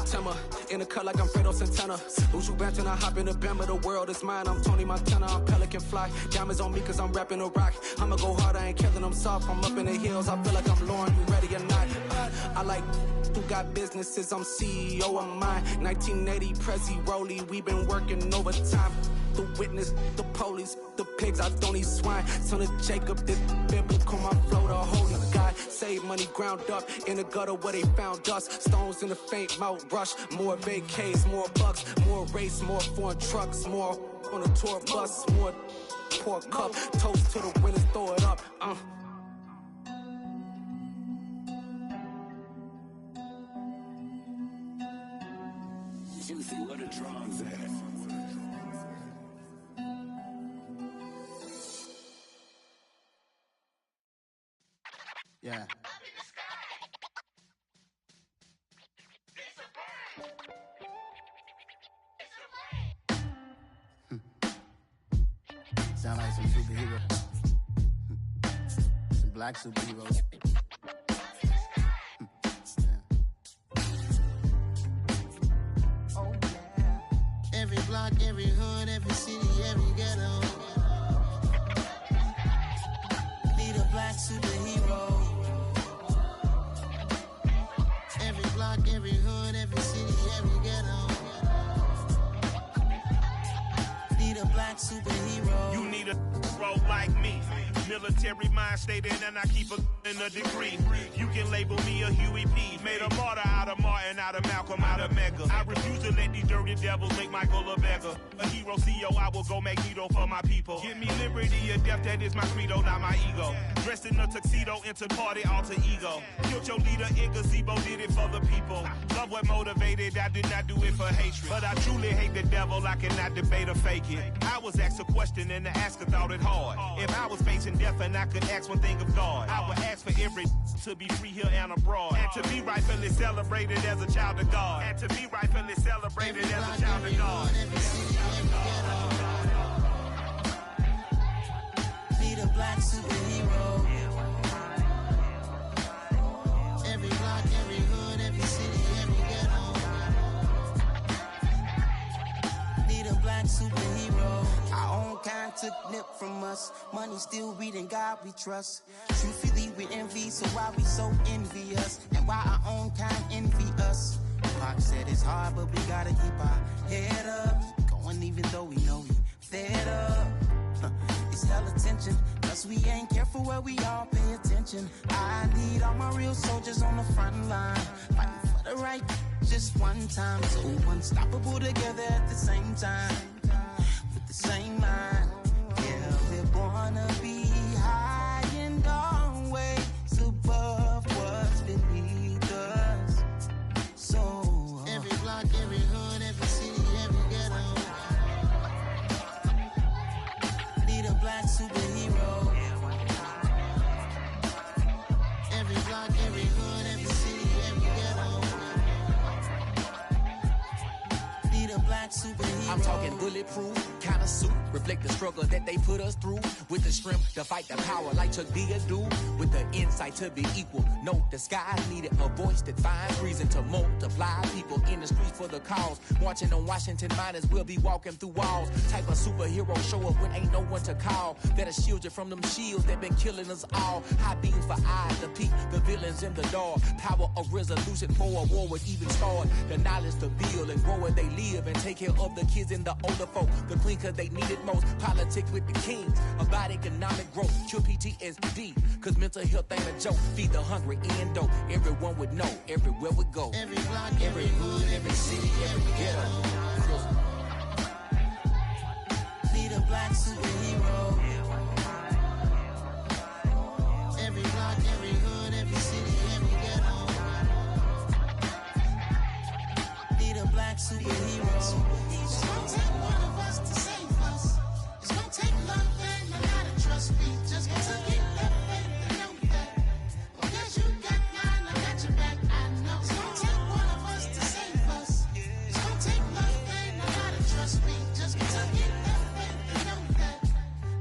Tema, in the cut like I'm Fredo Santana. Uju Banton, I hop in the Bama, the world is mine. I'm Tony Montana, I'm Pelican Fly. Diamonds on me cause I'm rapping a rock. I'ma go hard, I ain't killing them soft. I'm up in the hills, I feel like I'm Lauren, you ready or not? I like who got businesses, I'm CEO of mine. 1980 Prezi Rolly, we been working overtime. the witness, the police, the pigs, I don't eat swine. Son of Jacob, this biblical, my flow, the holy God. Save money ground up in the gutter where they found us. Stones in the faint mouth rush. More vacays, more bucks, more race, more foreign trucks, more on a tour bus, more pork cup. Toast to the winners, throw it up. Juicy, where the drums at? Yeah. Sound like some superheroes. Some black superheroes. Oh yeah. Every block, every hood, every city, every ghetto. Need a black superhero. Every block, every hood, every city, every ghetto. Need a black superhero. You need a bro like me. Military mind stated, and I keep a degree. You can label me a Huey P. Made a martyr out of Martin, out of Malcolm, out of Mega. I refuse to let these dirty devils make Michael a beggar. A hero CEO, I will go Magneto for my people. Give me liberty or death, that is my credo, not my ego. Dressed in a tuxedo, enter party, alter ego. Killed your leader in gazebo, did it for the people. Love what motivated, I did not do it for hatred. But I truly hate the devil, I cannot debate or fake it. I was asked a question and the asker thought it hard. If I was facing death and I could ask one thing of God, I would ask for every to be free here and abroad. And to be rightfully celebrated as a child of God. And to be rightfully celebrated as a child of God. Need a black superhero. Every block, every hood, every city, every ghetto. Need a black superhero. Our own kind took nip from us. Money still reading God we trust. Truthfully we envy, so why we so envious? And why our own kind envy us? Pac said it's hard, but we gotta keep our head up. Going even though we know we fed up. It's hella tension, cause we ain't careful where we all pay attention. I need all my real soldiers on the front line, fighting for the right just one time. So unstoppable together at the same time, with the same mind. Yeah, we're born to be high and always above what's beneath us. So every block, every hood, every city, every ghetto. Need a black superhero. Every block, every hood, every city, every ghetto. Need a black superhero. I'm talking bulletproof kind of suit, reflect the struggle that they put us through. With the strength to fight the power like Chuck D do. With the insight to be equal. Note the sky needed a voice that finds reason to multiply. People in the streets for the cause. Marching on Washington, might as well be walking through walls. Type of superhero show up when ain't no one to call. That'll shield you from them shields that been killing us all. High beams for eyes to peek the villains in the dark. Power of resolution for a war would even start. The knowledge to build and grow where they live and take care of the kids and the older folk. The clean cause they need it most. Politics with the kings. About economic growth. Cure PTSD. Cause mental health ain't a joke. Feed the hungry and dope. Everyone would know. Everywhere we go. Every block, every hood, every city, every ghetto. Need a black superhero. Every block, every hood, every city, every ghetto. Need a black superhero. It's gonna take one of us to save us. It's gonna take love and a lot of trust. We just gotta get that faith and know that. Because you got mine, I got your back, I know. It's gonna take one of us to save us. It's gonna take love and a lot of trust. We just gotta get that faith and know that.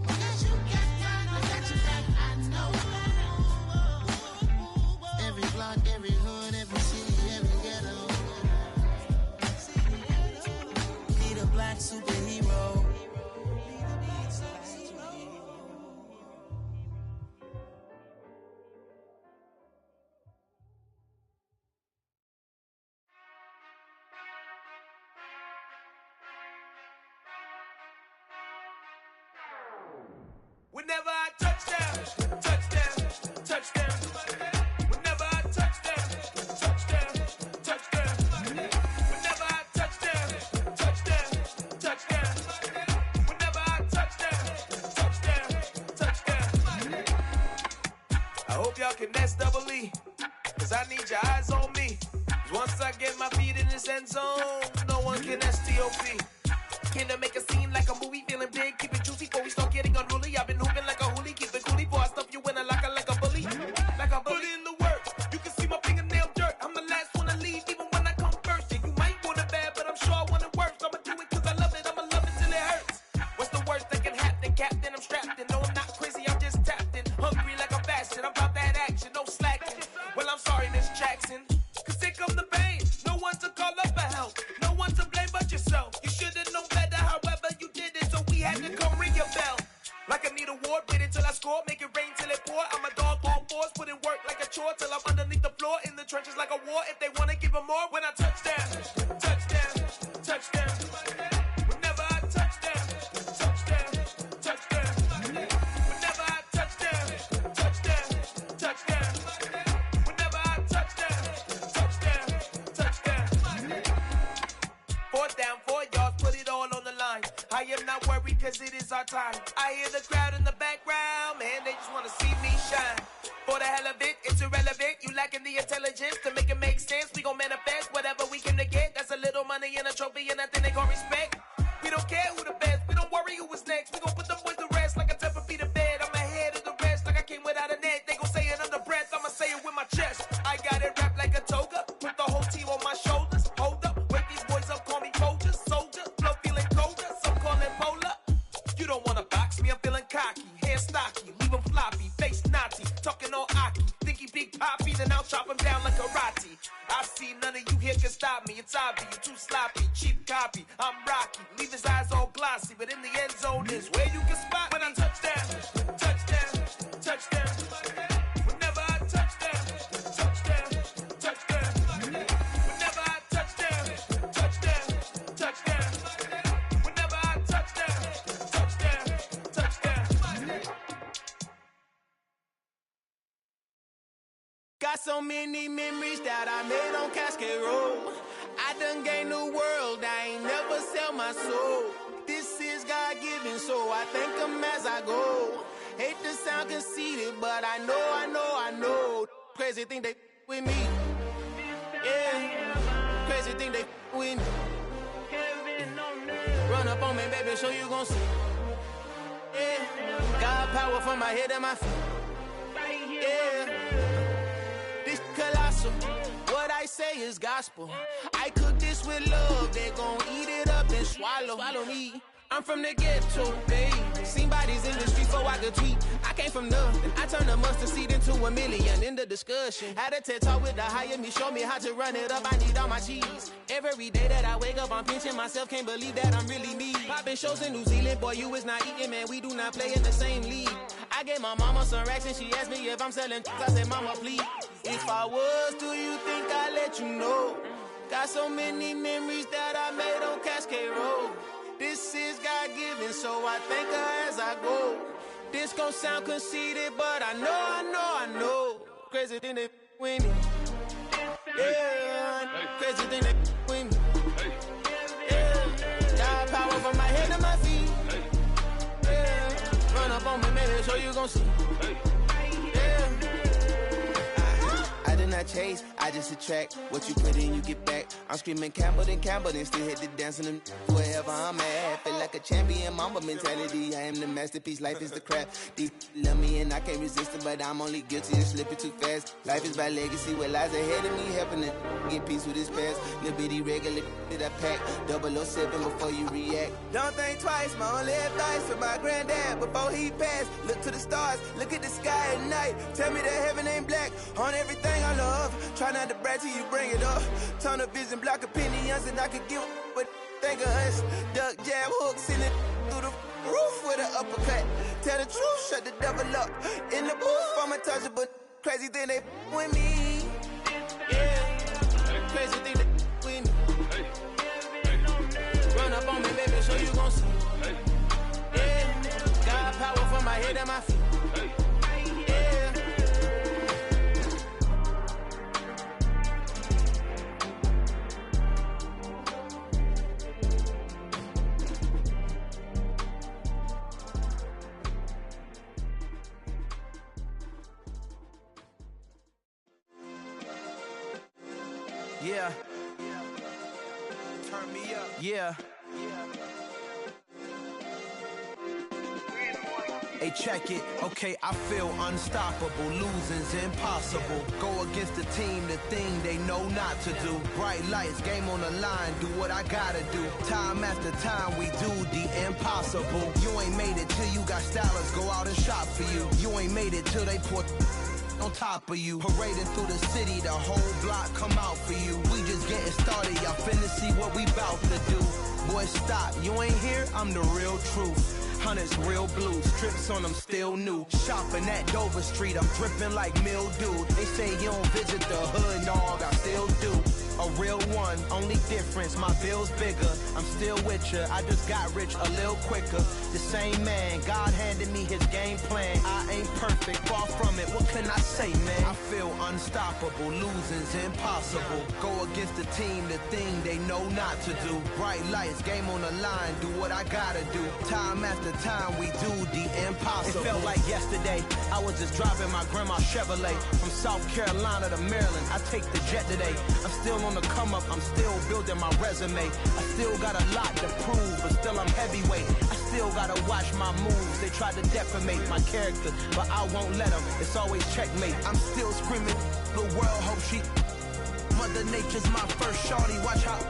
Because you got mine, I got your back, I know. Every block, every hood, every city, every ghetto. Need a black superhero. Whenever I touch down, touchdown, touchdown. Whenever I touch down, touchdown, touchdown. Whenever I touch down, touchdown, touchdown. Whenever I touch down, touchdown, touchdown. I hope y'all can nest double E, cause I need your eyes on me. Once I get my feet in this end zone, no one can STOP. Can I make a scene like a movie, feeling big, keep it juicy before we start getting unruly. I've been hooping like a hoolie, keep it coolie before I stuff you in a locker like a bully. Like a bully. Put in the work, you can see my fingernail dirt. I'm the last one to leave, even when I come first. Yeah, you might want it bad, but I'm sure I want it worse. I'ma do it cause I love it, I'ma love it till it hurts. What's the worst that can happen, Captain? I'm strapped in, no I'm not crazy, I'm just tapped in. Hungry like I'm fasting, I'm about that action, no slacking. Well, I'm sorry, Miss Jackson, cause here come the pain. No one to call up for help, no one to blame but yourself. You should've known better, however you did it, so we had to come ring your bell. Like I need a ward, wait until I score, make it rain till it pour. I'm a dog on force, put in work like a chore till I'm underneath the floor, in the trenches like a war. If they wanna give them more, when I touch down, touchdown, touchdown. Whenever I touch down, touchdown, touchdown. Whenever I touch down, touchdown, touchdown. Whenever I touch down, touchdown, touchdown. 4th down, 4 yards, put it all on the line. I am not worried cause it is our time. I hear the crowd in the background, man, they just wanna see me shine. For the hell of it, it's irrelevant. You lacking the intelligence to make it make sense. We gon' manifest whatever we came to get. That's a little money and a trophy and nothing they gon' respect. We don't care who the best, we don't worry who was next. We gon' put them boys to rest like a 10-feet of bed. I'm ahead of the rest like I came without a net. They gon' say it under breath, I'ma say it with my chest. I got it wrapped like a toga, put the whole team on my shoulders. Hold up, wake these boys up, call me Folger, soldier. Flow feeling colder, some call it polar. You don't wanna box me, I'm feeling cocky. Hair stocky, leave him floppy, face naughty. Talking all aki, think he big poppy, then I'll chop him down like karate. I see none of you here can stop me. It's obvious, you too sloppy, cheap copy. I'm Rocky, leave his eyes all glossy, but in the end zone is where you can spot when I touchdown, touchdown, touchdown. Whenever I touchdown, touchdown, touchdown. Whenever I touchdown, touchdown, touchdown. Whenever I touchdown, touchdown, touchdown. Got so many memories that I made on Cascade Road. I done gained the world, I ain't never sell my soul. This is God-given, so I thank him as I go. Hate to sound conceited, but I know. Crazy thing they with me. Yeah, crazy thing they with me. Run up on me, baby, so you gon' see. Yeah, God power from my head and my feet. Yeah. Colossal, what I say is gospel. I cook this with love, they gon' eat it up and swallow me. I'm from the ghetto, babe. Seen bodies in the street before I could tweet. I came from nothing, I turned a mustard seed into a million. In the discussion, had a TED talk with the higher me, show me how to run it up. I need all my cheese. Every day that I wake up, I'm pinching myself, can't believe that I'm really me. Popping shows in New Zealand, boy, you is not eating, man. We do not play in the same league. I gave my mama some racks and she asked me if I'm selling. I said, mama, please. If I was, do you think I'd let you know? Got so many memories that I made on Cascade Road. This is God-given, so I thank her as I go. This gon' sound conceited, but I know. Crazy thing they with me. Yeah, crazy thing they with me. Yeah, God power from my head to my feet. Yeah, run up on me, maybe, so you gon' see. I did not chase, I just attract. What you put in, you get back. I'm screaming Campbell, then still hit the dance and them wherever I'm at. Feel like a champion, mamba mentality. I am the masterpiece, life is the crap. These love me and I can't resist it, but I'm only guilty of slipping too fast. Life is by legacy, what lies ahead of me, helping to get peace with his past. Little bitty regular that I pack, 007 before you react. Don't think twice, my only advice for my granddad before he passed. Look to the stars, look at the sky at night. Tell me that heaven ain't black on everything I love. Try not to brag till you bring it up. Tunnel vision, block opinions, and I could give what think of us. Duck, jab, hook, send it through the roof with an uppercut. Tell the truth, shut the devil up. In the booth, I'm untouchable. Crazy thing they with me. Yeah, crazy thing they with me. Run up on me, baby, so you gon' see. Yeah, God power from my head and my feet. Yeah. Turn me up. Yeah. Hey, check it. Okay, I feel unstoppable. Losing's impossible. Go against the team, the thing they know not to do. Bright lights, game on the line. Do what I gotta do. Time after time, we do the impossible. You ain't made it till you got stylists go out and shop for you. You ain't made it till they pour on top of you. Parading through the city, the whole block come out for you. We just getting started, y'all finna see what we bout to do. Boy, stop, you ain't here, I'm the real truth. Hunters, real blue, strips on them still new. Shopping at Dover Street, I'm dripping like mildew. They say you don't visit the hood, dog, I still do. A real one, only difference, my bill's bigger. I'm still with ya, I just got rich a little quicker. The same man, God handed me his game plan. I ain't perfect, far from it, what can I say, man? I feel unstoppable, losing's impossible. Go against the team, the thing they know not to do. Bright lights, game on the line, do what I gotta do. Time after time, we do the impossible. It felt like yesterday, I was just driving my grandma's Chevrolet. From South Carolina to Maryland, I take the jet today. I'm still on the come up, I'm still building my resume. I still got a lot to prove, but still I'm heavyweight. I still gotta watch my moves. They try to defamate my character, but I won't let them. It's always checkmate. I'm still screaming, the world hope she. Mother Nature's my first shorty, watch how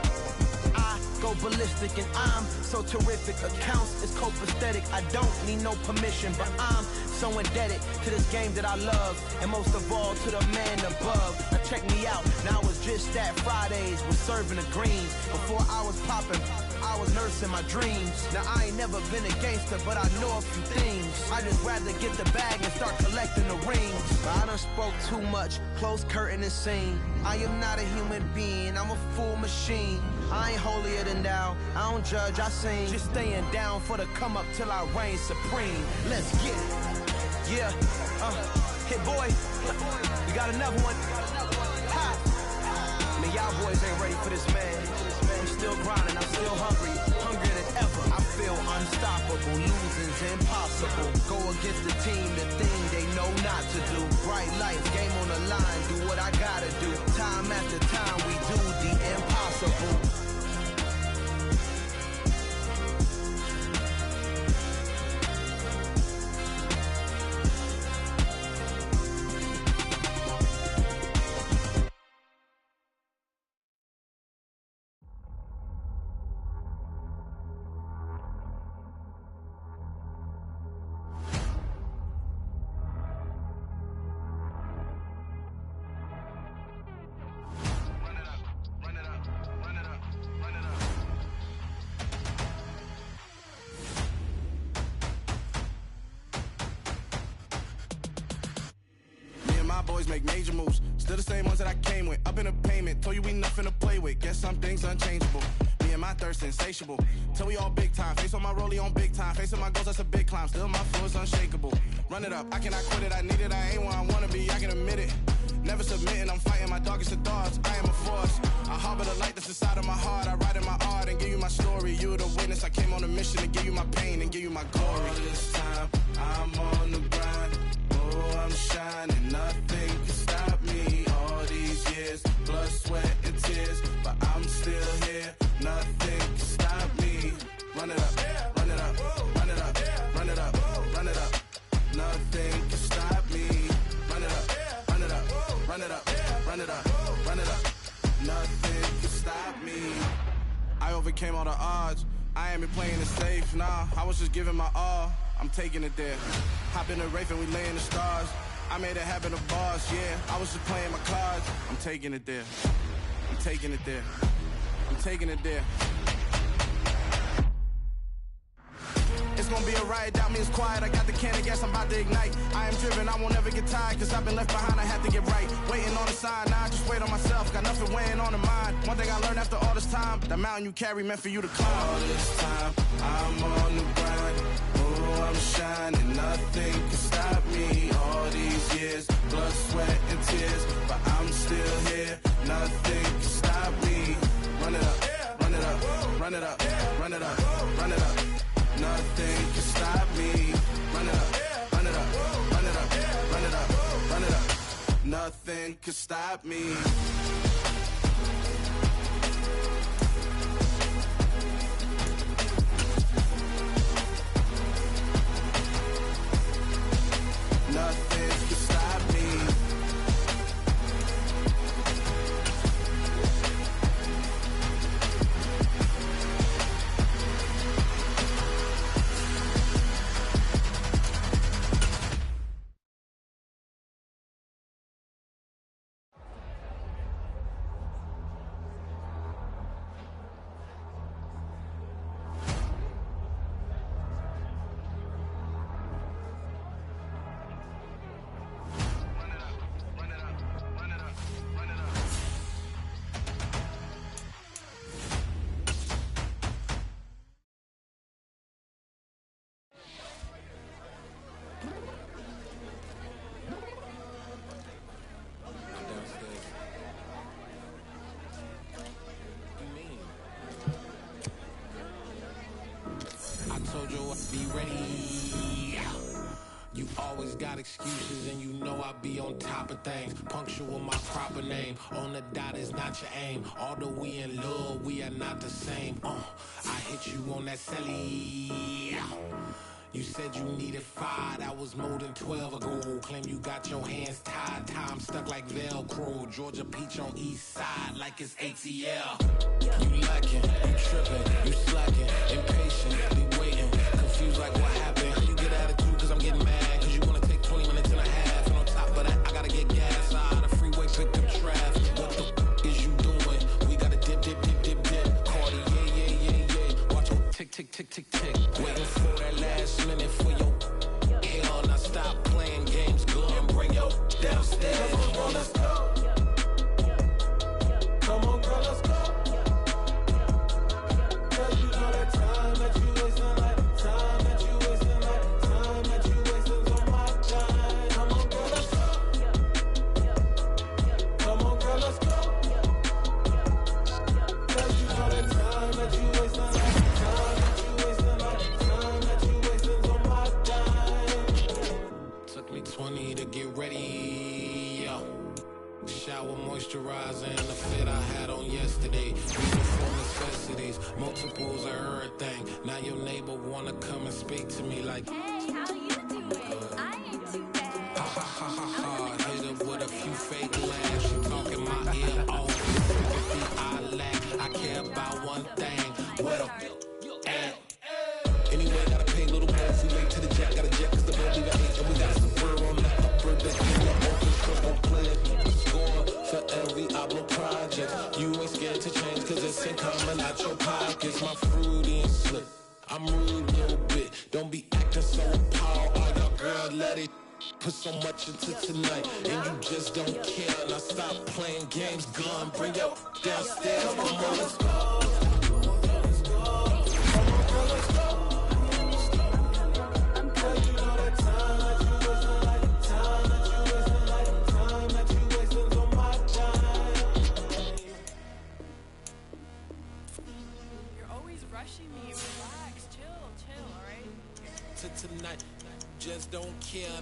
I go ballistic and I'm so terrific. Accounts is copacetic, I don't need no permission, but I'm so indebted to this game that I love, and most of all to the man above. Now check me out, now it's just that Fridays was serving the greens. Before I was popping, I was nursing my dreams. Now I ain't never been a gangster, but I know a few things. I just rather get the bag and start collecting the rings. I done spoke too much, close curtain and scene. I am not a human being, I'm a full machine. I ain't holier than thou, I don't judge, I sing. Just staying down for the come up till I reign supreme. Let's get it. Yeah, hit boy, we got another one. Ha! Man, y'all boys ain't ready for this, man. I'm still grinding, I'm still hungry, hungrier than ever. I feel unstoppable, losing's impossible. Go against the team, the thing they know not to do. Bright lights, game on the line, do what I gotta do. Time after time, we do the impossible. Boys make major moves, still the same ones that I came with. Up in a payment, told you we nothing to play with. Guess some things unchangeable. Me and my thirst insatiable. Till we all big time. Face on my rollie on big time. Facing my goals, that's a big climb. Still my flow is unshakable. Run it up, I cannot quit it. I need it, I ain't where I wanna be. I can admit it. Never submitting, I'm fighting my darkest of thoughts. I am a force. I harbor the light that's inside of my heart. I write in my art and give you my story. You the witness. I came on a mission to give you my pain and give you my glory. All this time, I'm on the grind. Oh, I'm shining. Nothing can stop me. All these years, blood, sweat, and tears, but I'm still here. Nothing can stop me. Run it up, run it up, run it up, run it up, run it up. Nothing can stop me. Run it up, run it up, run it up, run it up, run it up. Nothing can stop me. I overcame all the odds. I ain't been playing it safe, nah. I was just giving my all. I'm taking it there. Hop in the Wraith and we lay in the stars. I made it happen to bars, yeah. I was just playing my cards. I'm taking it there. I'm taking it there. I'm taking it there. It's gonna be a riot, doubt me it's quiet. I got the can of gas, I'm about to ignite. I am driven, I won't ever get tired, cause I've been left behind, I have to get right. Waiting on the sign, now I just wait on myself. Got nothing weighing on the mind. One thing I learned after all this time, the mountain you carry meant for you to climb. All this time, I'm on the grind. Oh, I'm shining, nothing run it up. Nothing can stop me. Run it up, run it up, run it up, run it up, run it up. Nothing can stop me. Nothing can stop me. Told you I'd be ready. You always got excuses and you know I be on top of things. Punctual my proper name. On the dot is not your aim. Although we in love, we are not the same. I hit you on that celly. You said you needed 5, that was more than 12 ago. Claim you got your hands tied, time stuck like Velcro. Georgia Peach on east side like it's ATL. You lacking, you tripping, you slacking, impatient, be waiting, confused like what happened. How you get attitude cause I'm getting mad, cause you wanna take 20 minutes and a half. And on top of that, I gotta get gas out of the freeway, pick up traffic. What the is you doing? We gotta dip, dip, dip, dip, dip. Cardi, yeah. Watch your tick, tick, tick, tick, tick. Waiting for that last minute for your hell. Now stop playing games, go and bring your downstairs. Come on, girl, let's go. Come on, girl, let's go. Cause you know that time that you wasting, like time that you wasting, like time that you wasting on my time. Come on, girl, let's go. Come on, girl, let's go. Cause you know that time that you wasting, like time that you wasting, like time that you wasting on my time. Took me 20 to get ready. Shower, moisturizer, and the fit I had on yesterday. Beautiful necessities, multiples of everything. Now your neighbor wanna come and speak to me like, hey, how you doing? I ain't too bad. Ha ha ha ha ha. Hit her with a few fake laughs. She talking my ear off. Sympathy I lack. I care about one thing. What a at. Anyway, gotta pay a little more if we late to the jet. Got a jet cause the bill leave at 8 and we got some fur on the upper deck. Orchestra gon' play it. Score for every album project. You ain't scared to change cause it's ain't coming out your pockets. My fruity and slip. I'm rude a little bit. Don't be acting so appalled. Oh, your girl, let it put so much into tonight. And you just don't care. Now stop playing games. Gun, bring your downstairs. Come on, let's go. Tonight, just don't care.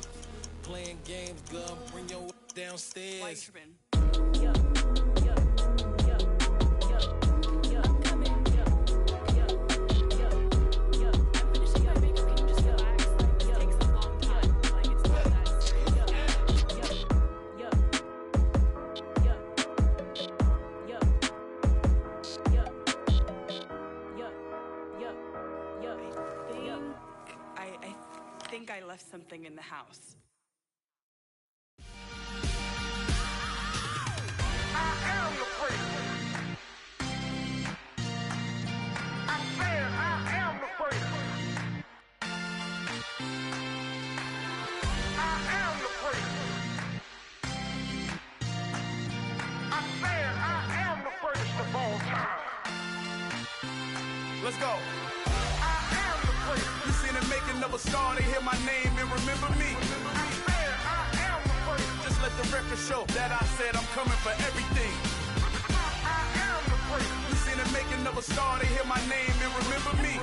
Playing games, gun, bring your downstairs. I left something in the house. I am the priest. I said I am the priest. I am the priest. I said I am the first of all time. Let's go. You seen the making of a star, they hear my name and remember me. I said I am the first. Just let the record show that I said I'm coming for everything. I am the first. You seen the making of a star, they hear my name and remember me.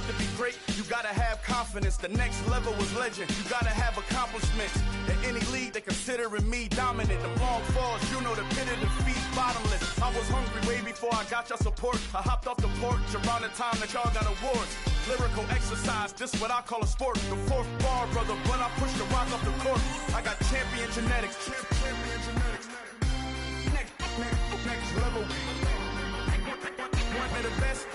but to be great, you gotta have confidence. The next level was legend. You gotta have accomplishments. In any league, they considering me dominant. The long falls, you know the pit of defeat, bottomless. I was hungry way before I got your support. I hopped off the porch around the time that y'all got awards. Lyrical exercise, this what I call a sport. The fourth bar, brother, when I push the rock off the court. I got champion genetics. Champion genetics. Next level. One of the best.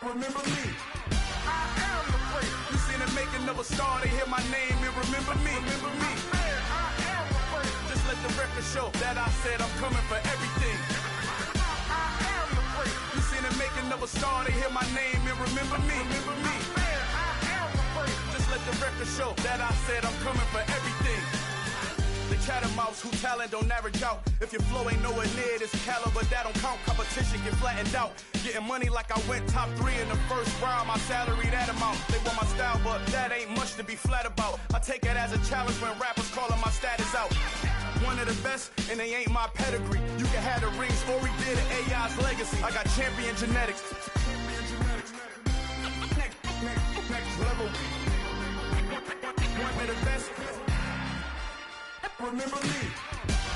Remember me. I am the great. You seen the making of a star, they hear my name and remember me. Remember me. I am the great. Just let the record show that I said I'm coming for everything. I am the great. You seen the making of a star, they hear my name and remember me. Remember me. I am the great. Just let the record show that I said I'm coming for everything. The catamounts who talent don't average out. If your flow ain't nowhere near this caliber, that don't count. Competition get flattened out. Getting money like I went top 3 in the first round. My salary that amount. They want my style, but that ain't much to be flat about. I take it as a challenge when rappers calling my status out. One of the best, and they ain't my pedigree. You can have the rings, or we did it, AI's legacy. I got champion genetics. Next level. One of the best. Remember me.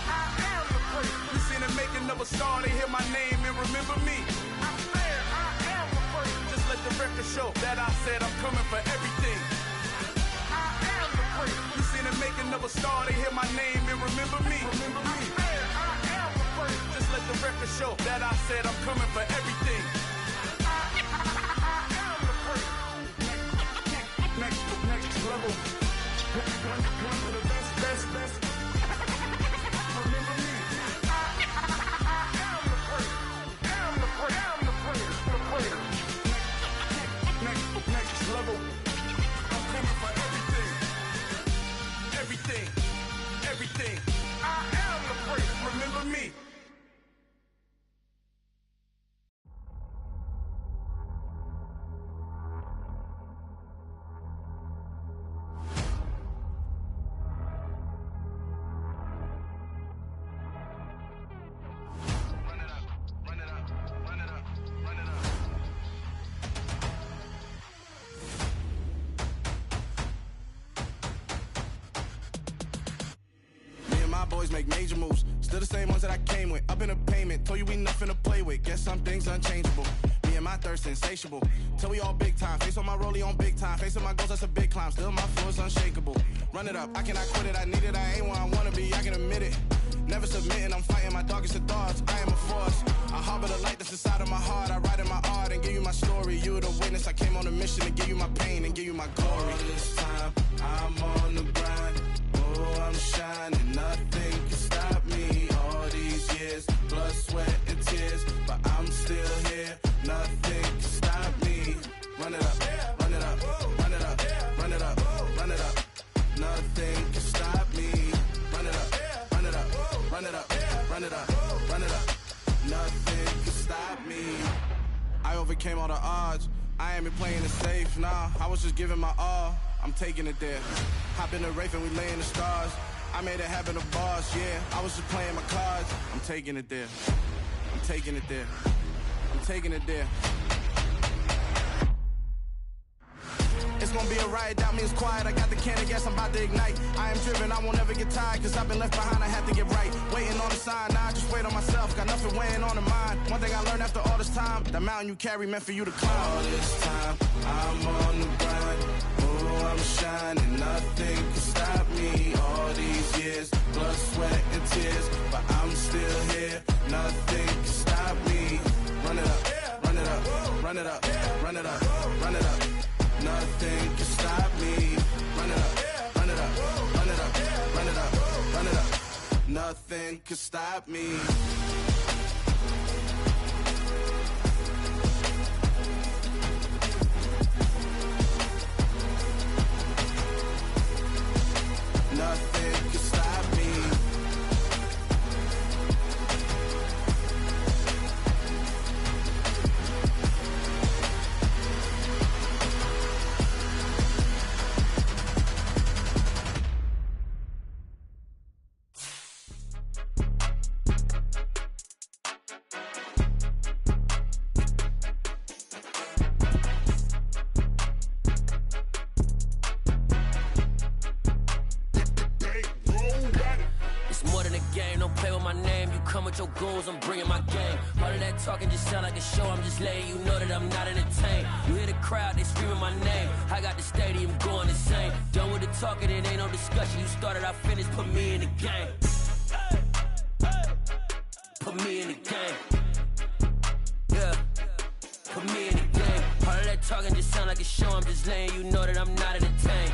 I am the great. You seen the making of a star, they hear my name and remember me. I am the great. Just let the record show that I said I'm coming for everything. I am the great. You seen the making of a star, they hear my name and remember me. Remember me. I am the great. Just let the record show that I said I'm coming for everything. I am the great. Next level. One of the best. Remember me. I am the great. I'm the greatest. Next level. I'm coming for everything. I am the greatest. Remember me. Boys make major moves, still the same ones that I came with. Up in a payment, told you we nothing to play with. Guess some things unchangeable. Me and my thirst insatiable. Till we all big time. Face on my rollie on big time. Facing my goals, that's a big climb. Still my flow is unshakable. Run it up, I cannot quit it. I need it, I ain't where I wanna be. I can admit it. Never submitting, I'm fighting my darkest of thoughts. I am a force. I harbor the light that's inside of my heart. I write in my art and give you my story. You are the witness. I came on a mission to give you my pain and give you my glory. All this time, I'm on the grind. Oh, I'm shining. Nothing can stop me. All these years, blood, sweat, and tears. But I'm still here. Nothing can stop me. Run it up, run it up, run it up, run it up, run it up. Nothing can stop me. Run it up, run it up, run it up, run it up, run it up. Nothing can stop me. I overcame all the odds. I ain't been playing it safe, nah. I was just giving my all. I'm taking it there. Hop in the Wraith and we lay in the stars. I made it happen to bars, yeah. I was just playing my cards. I'm taking it there. I'm taking it there. I'm taking it there. It's gonna be a riot, that means quiet. I got the can of gas, I'm about to ignite. I am driven, I won't ever get tired, cause I've been left behind, I have to get right. Waiting on the sign, now I just wait on myself. Got nothing weighing on the mind. One thing I learned after all this time, the mountain you carry meant for you to climb. All this time, I'm on the grind. Oh, I'm shining, nothing can stop me. All these years, blood, sweat, and tears. But I'm still here, nothing can stop me. Run it up, run it up, run it up, run it up, run it up. Nothing can stop me. Run it up, run it up, run it up, run it up, run it up. Nothing can stop me. Nothing can stop me. come with your goons, I'm bringing my gang. All of that talking just sound like a show, I'm just letting you know that I'm not entertained. You hear the crowd, they screaming my name. I got the stadium going insane. Done with the talking, it ain't no discussion. You started, I finished, put me in the game. Put me in the game. Yeah. Put me in the game. All of that talking just sound like a show, I'm just letting you know that I'm not entertained.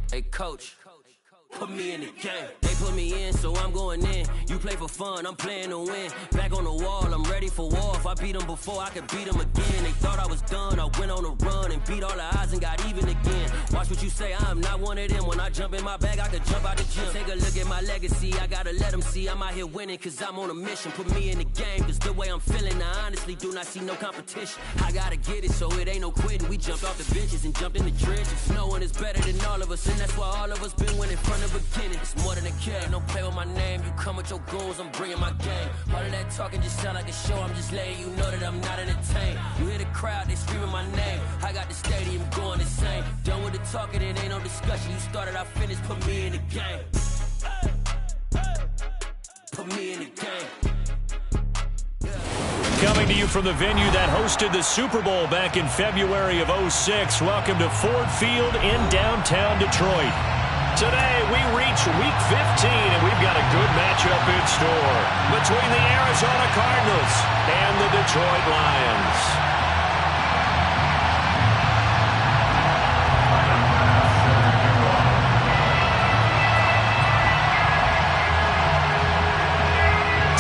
Hey, coach. Put me in the game. They put me in, so I'm going in. You play for fun, I'm playing to win. Back on the wall, I'm ready for war. If I beat them before, I could beat them again. They thought I was done, I went on a run and beat all the odds and got even again. Watch what you say, I'm not one of them. When I jump in my bag, I could jump out the gym. Take a look at my legacy, I gotta let them see I'm out here winning, cause I'm on a mission. Put me in the game, cause the way I'm feeling, I honestly do not see no competition. I gotta get it, so it ain't no quitting. We jumped off the benches and jumped in the trenches. No one is better than all of us, and that's why all of us been winning from the beginning. It's more than a game, don't play with my name. You come with your goons, I'm bringing my game. All of that talking just sound like a show, I'm just letting you know that I'm not entertained. You hear the crowd, they screaming my name. I got the stadium going insane. Done with the talking, it ain't no discussion. You started, I finished, put me in the game. Put me in the game. Coming to you from the venue that hosted the Super Bowl back in February of '06. Welcome to Ford Field in downtown Detroit. Today, we reach Week 15, and we've got a good matchup in store between the Arizona Cardinals and the Detroit Lions.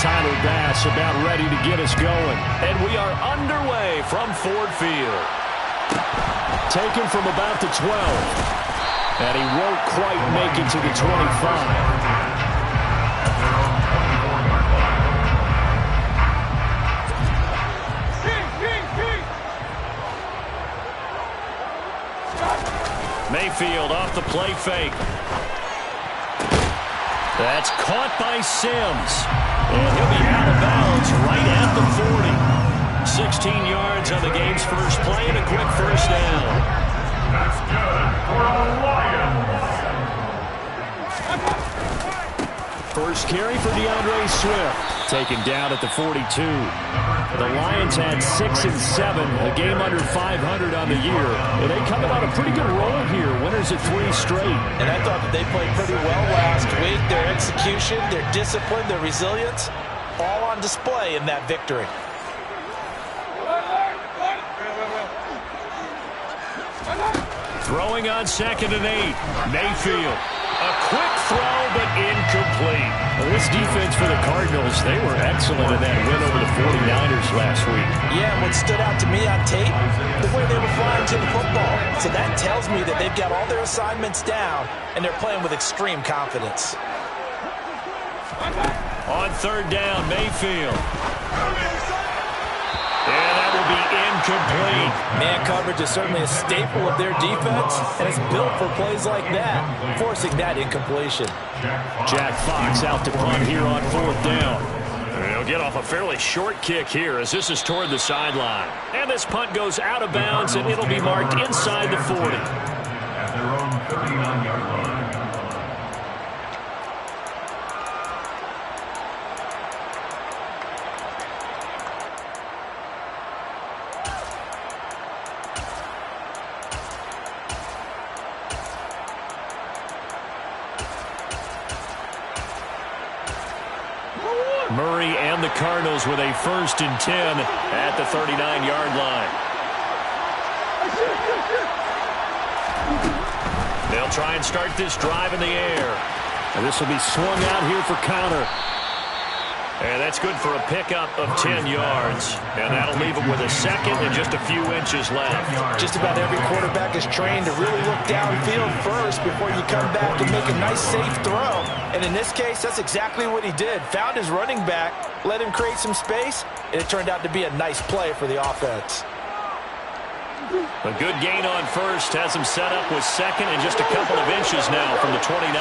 Tyler Bass about ready to get us going. And we are underway from Ford Field. Taken from about the 12. And he won't quite make it to the 25. Mayfield off the play fake. That's caught by Sims. And he'll be out of bounds right at the 40. 16 yards on the game's first play and a quick first down. That's good for the Lions. First carry for DeAndre Swift. Taken down at the 42. The Lions had 6 and 7, a game under 500 on the year. And they coming on a pretty good roll here. Winners at 3 straight. And I thought that they played pretty well last week. Their execution, their discipline, their resilience, all on display in that victory. Throwing on 2nd and 8. Mayfield. A quick throw, but incomplete. Well, this defense for the Cardinals, they were excellent in that win over the 49ers last week. Yeah, what stood out to me on tape, the way they were flying to the football. So that tells me that they've got all their assignments down, and they're playing with extreme confidence. On 3rd down, Mayfield. And that will be incomplete. Man coverage is certainly a staple of their defense, and it's built for plays like that, forcing that incompletion. Jack Fox out to punt here on 4th down. He'll get off a fairly short kick here as this is toward the sideline. And this punt goes out of bounds, and it'll be marked inside the 40. At their own 59-yard line. Murray and the Cardinals with a 1st and 10 at the 39-yard line. They'll try and start this drive in the air. And this will be swung out here for counter. And that's good for a pickup of 10 yards. And that'll leave them with a 2nd and just a few inches left. Just about every quarterback is trained to really look downfield first before you come back and make a nice, safe throw. And in this case, that's exactly what he did. Found his running back, let him create some space, and it turned out to be a nice play for the offense. A good gain on 1st has him set up with 2nd and just a couple of inches now from the 29.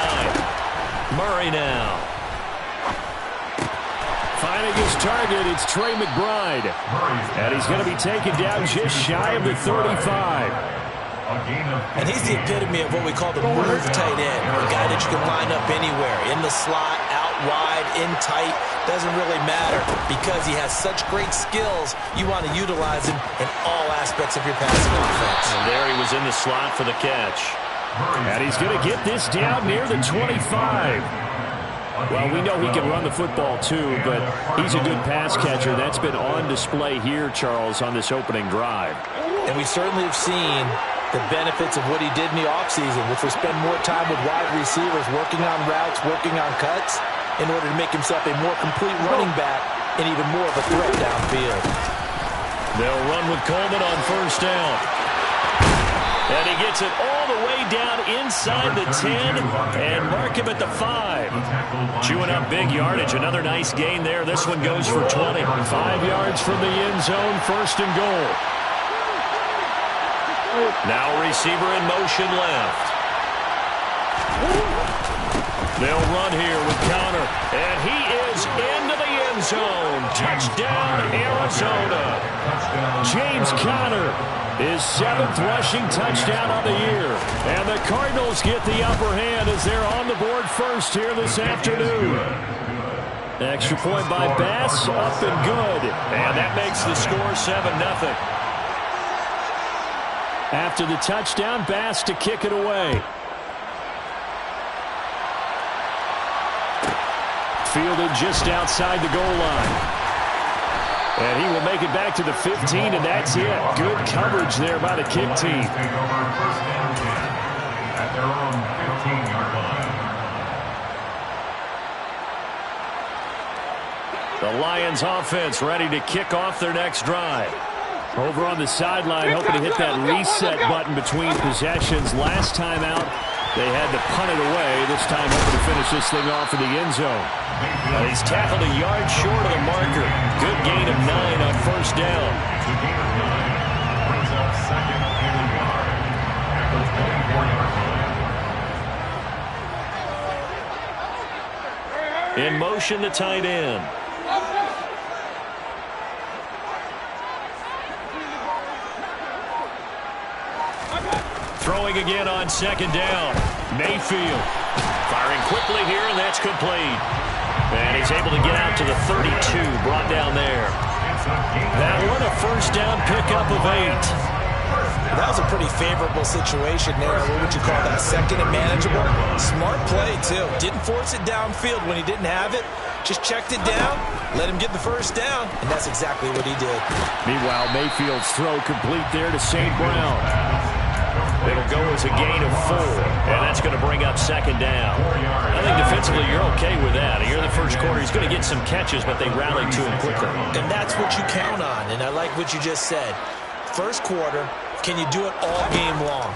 Murray now. Finding his target, it's Trey McBride. And he's going to be taken down just shy of the 35. And he's the epitome of what we call the move tight end, a guy that you can line up anywhere, in the slot, out wide, in tight, doesn't really matter because he has such great skills. You want to utilize him in all aspects of your passing offense. And there he was in the slot for the catch. And he's going to get this down near the 25. Well, we know he can run the football too, but he's a good pass catcher. That's been on display here, Charles, on this opening drive. And we certainly have seen the benefits of what he did in the offseason, which was spend more time with wide receivers, working on routes, working on cuts, in order to make himself a more complete running back and even more of a threat downfield. They'll run with Coleman on first down. And he gets it all the way down inside the 10 and mark him at the 5. Chewing up big yardage. Another nice gain there. This one goes for 20. 5 yards from the end zone, first and goal. Now receiver in motion left. They'll run here with Conner. And he is into the end zone. Touchdown, Arizona. James Conner, his 7th rushing touchdown on the year. And the Cardinals get the upper hand as they're on the board first here this afternoon. Extra point by Bass, up and good. And that makes the score 7-0. After the touchdown, Bass to kick it away. Fielded just outside the goal line. And he will make it back to the 15, and that's it. Good coverage there by the kick team. At their own 15-yard line. The Lions offense ready to kick off their next drive. Over on the sideline, hoping to hit that reset button between possessions. Last time out, they had to punt it away. This time hoping to finish this thing off in the end zone. He's tackled a yard short of the marker. Good gain of 9 on first down. Brings up second and yard at the 24-yard line. In motion, the tight end. Throwing again on second down. Mayfield firing quickly here, and that's complete. And he's able to get out to the 32, brought down there. That one a first down pickup of 8. That was a pretty favorable situation there. What would you call that? Second and manageable. Smart play, too. Didn't force it downfield when he didn't have it. Just checked it down, let him get the first down, and that's exactly what he did. Meanwhile, Mayfield's throw complete there to St. Brown. It'll go as a gain of 4, and that's going to bring up second down. I think defensively you're okay with that. Here in the first quarter, he's going to get some catches, but they rallied to him quickly. And that's what you count on, and I like what you just said. First quarter, can you do it all game long?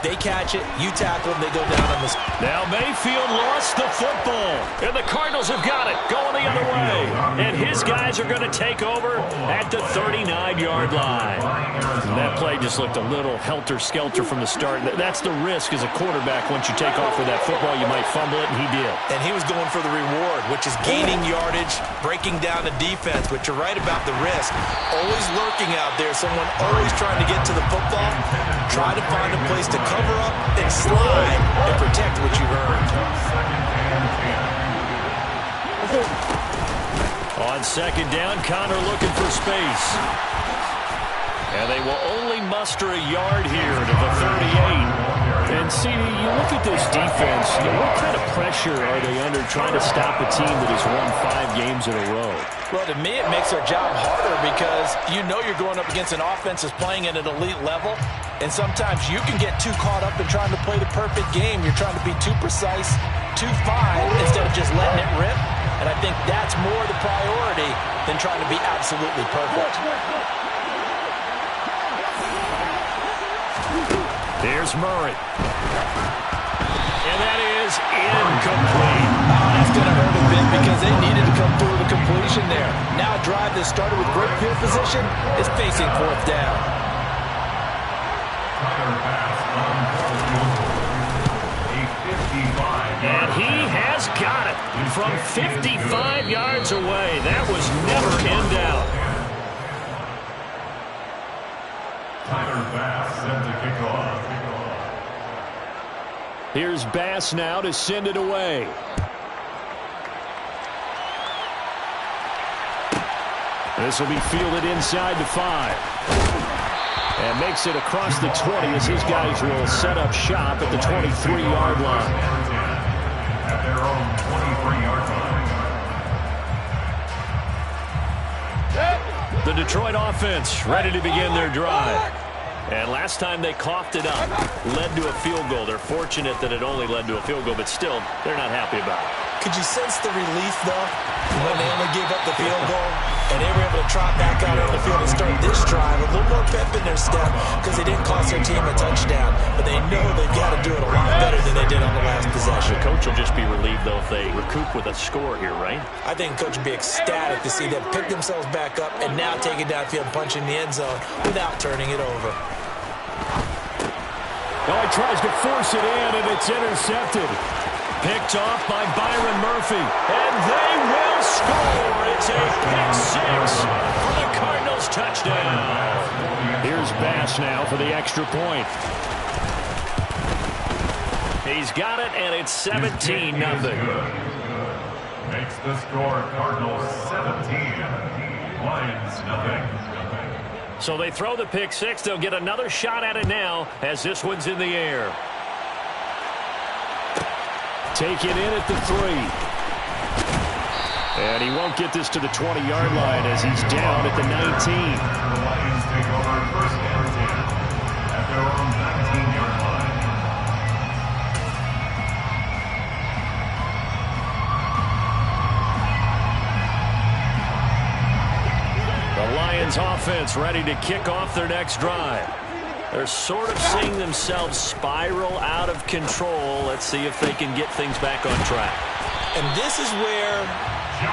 They catch it, you tackle them, they go down on the... Now Mayfield lost the football, and the Cardinals have got it, going the other way. And his guys are going to take over at the 39-yard line. And that play just looked a little helter-skelter from the start. That's the risk as a quarterback. Once you take off with that football, you might fumble it, and he did. And he was going for the reward, which is gaining yardage, breaking down the defense. But you're right about the risk. Always lurking out there, someone always trying to get to the football. Try to find a place to cover up and slide and protect what you've earned. On second down, Conner looking for space. And they will only muster a yard here to the 38. And, CD, you look at this defense, what kind of pressure are they under trying to stop a team that has won 5 games in a row? Well, to me, it makes their job harder because you know you're going up against an offense that's playing at an elite level. And sometimes you can get too caught up in trying to play the perfect game. You're trying to be too precise, too fine, instead of just letting it rip. And I think that's more the priority than trying to be absolutely perfect. Here's Murray. And that is incomplete. That's going to hurt a bit because they needed to come through with a completion there. Now a drive that started with great field position is facing fourth down. And he has got it from 55 yards away. That was never in doubt. Bass set to kick off. Here's Bass now to send it away. This will be fielded inside the 5. And makes it across the 20 as his guys will set up shop at the 23-yard line. At their own 23-yard line. The Detroit offense ready to begin their drive. And last time they coughed it up, led to a field goal. They're fortunate that it only led to a field goal, but still, they're not happy about it. Could you sense the relief, though, when they only gave up the field goal and they were able to trot back out on the field and start this drive? A little more pep in their step because they didn't cost their team a touchdown, but they know they've got to do it a lot better than they did on the last possession. The coach will just be relieved, though, if they recoup with a score here, right? I think coach will be ecstatic to see them pick themselves back up and now take it downfield, punching the end zone without turning it over. Oh, he tries to force it in, and it's intercepted. Picked off by Byron Murphy. And they will score. It's a pick 6 for the Cardinals touchdown. Here's Bass now for the extra point. He's got it, and it's 17-0. Makes the score Cardinals 17. Lions nothing. So they throw the pick 6. They'll get another shot at it now as this one's in the air. Take it in at the 3. And he won't get this to the 20-yard line as he's down at the 19. The Lions take over first and 10 at their own 19-yard line. The Lions offense ready to kick off their next drive. They're sort of seeing themselves spiral out of control. Let's see if they can get things back on track. And this is where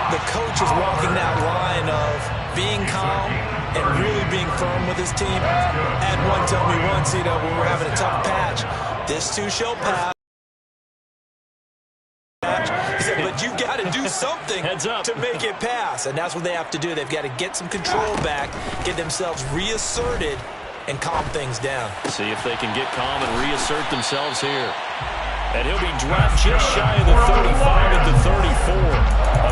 the coach is walking that line of being calm and really being firm with his team. Had one tell me once, when we're having a tough patch, this too shall pass. He said, but you've got to do something to make it pass. And that's what they have to do. They've got to get some control back, get themselves reasserted, and calm things down. See if they can get calm and reassert themselves here. And he'll be dropped just shy of the 35 at the 34.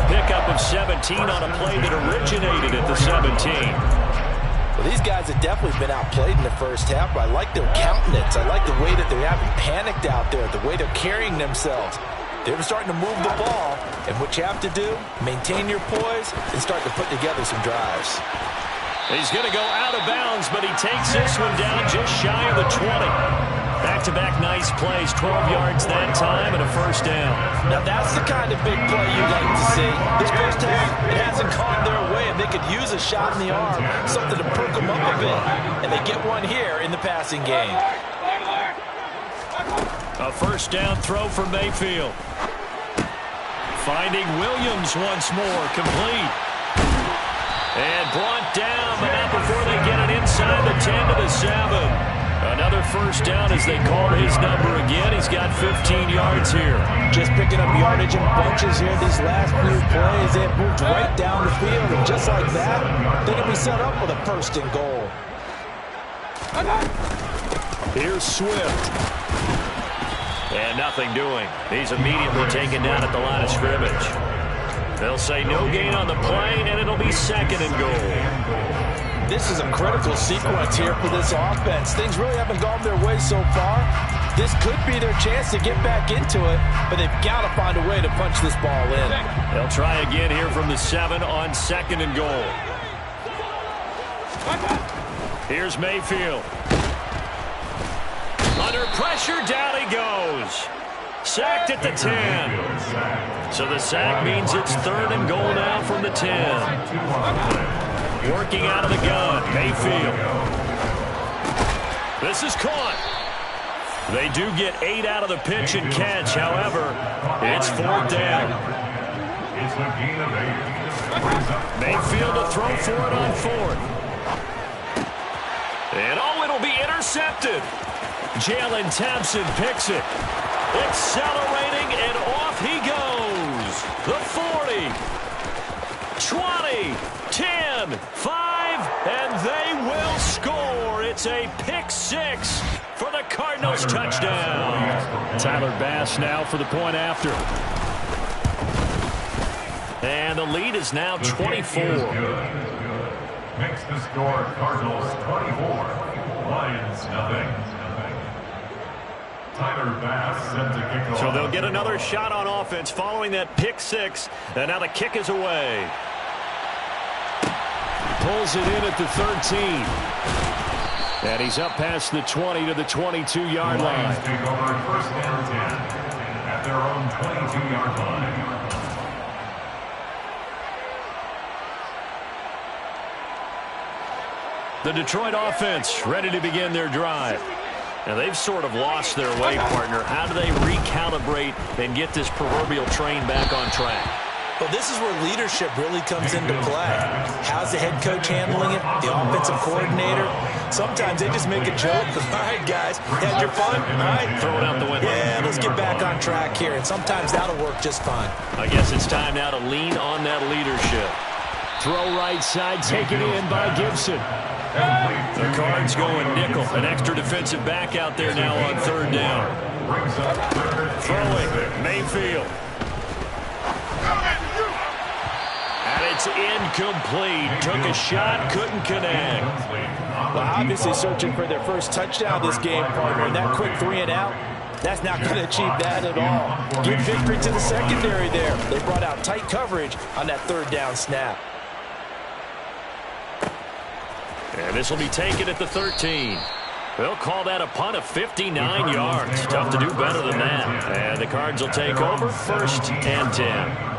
A pickup of 17 on a play that originated at the 17. Well, these guys have definitely been outplayed in the first half, but I like their countenance. I like the way that they haven't panicked out there, the way they're carrying themselves. They're starting to move the ball, and what you have to do, maintain your poise and start to put together some drives. He's going to go out of bounds, but he takes this one down just shy of the 20. Back-to-back nice plays, 12 yards that time and a first down. Now that's the kind of big play you'd like to see. This first half, it hasn't gone their way, and they could use a shot in the arm, something to perk them up a bit. And they get one here in the passing game. A first down throw for Mayfield. Finding Williams once more, complete. And brought down, but not before they get it inside the 10 to the 7. Another first down as they call his number again. He's got 15 yards here. Just picking up yardage in bunches here these last few plays. They have moved right down the field, and just like that, they can be set up with a first and goal. Here's Swift. And nothing doing. He's immediately taken down at the line of scrimmage. They'll say no gain on the play, and it'll be second and goal. This is a critical sequence here for this offense. Things really haven't gone their way so far. This could be their chance to get back into it, but they've got to find a way to punch this ball in. They'll try again here from the 7 on second and goal. Here's Mayfield. Under pressure, down he goes. Sacked at the 10. So the sack means it's third and goal now from the 10. Working out of the gun, Mayfield. This is caught. They do get 8 out of the pitch and catch. However, it's fourth down. Mayfield to throw for it on fourth. And it'll be intercepted. Jalen Thompson picks it. Accelerating, and off he goes. The 40, 20, 10, 5, and they will score. It's a pick six for the Cardinals touchdown. Tyler Bass now for the point after. And the lead is now 24. Makes the score Cardinals 24, Lions nothing. Tyler Bass set to kick off. So they'll get another shot on offense following that pick six. And now the kick is away. Pulls it in at the 13. And he's up past the 20 to the 22-yard line. Lions take over first and 10 at their own 22-yard line. The Detroit offense ready to begin their drive. Now they've sort of lost their way, partner. How do they recalibrate and get this proverbial train back on track? Well, this is where leadership really comes into play. How's the head coach handling it? The offensive coordinator? Sometimes they just make a joke. All right, guys, had your fun? All right. Throw it out the window. Yeah, let's get back on track here. And sometimes that'll work just fine. I guess it's time now to lean on that leadership. Throw right side, taken in by Gibson. The Cards going nickel. An extra defensive back out there now on third down. Throwing, Mayfield. And it's incomplete. Took a shot, couldn't connect. Well, obviously searching for their first touchdown this game, partner. And that quick 3 and out, that's not going to achieve that at all. Give victory to the secondary there. They brought out tight coverage on that third down snap. And this will be taken at the 13. They'll call that a punt of 59 yards. Tough to do better than that. And the Cards will take over first and 10.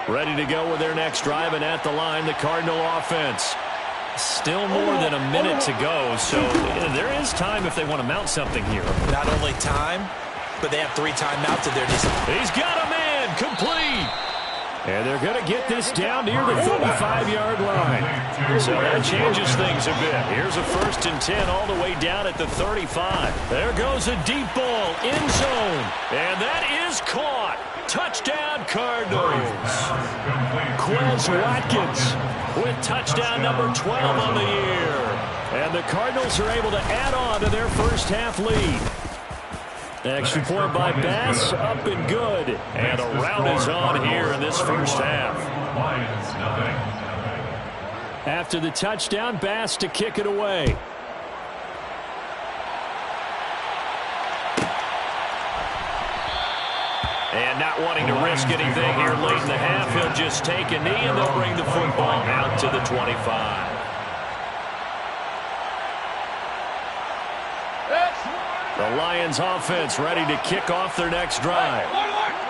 Ready to go with their next drive, and at the line, the Cardinal offense. Still more than a minute to go, so there is time if they want to mount something here. Not only time, but they have 3 timeouts at their disposal. He's got a man, complete. And they're going to get this down near the 35-yard line. So that changes things a bit. Here's a first and 10 all the way down at the 35. There goes a deep ball, end zone. And that is caught. Touchdown, Cardinals. Quez Watkins with touchdown number 12 on the year. And the Cardinals are able to add on to their first half lead. Extra point by Bass, up and good. And a rout is on here in this first half. After the touchdown, Bass to kick it away. And not wanting to risk anything here late in the half, he'll just take a knee and they'll bring the football out to the 25. The Lions offense ready to kick off their next drive.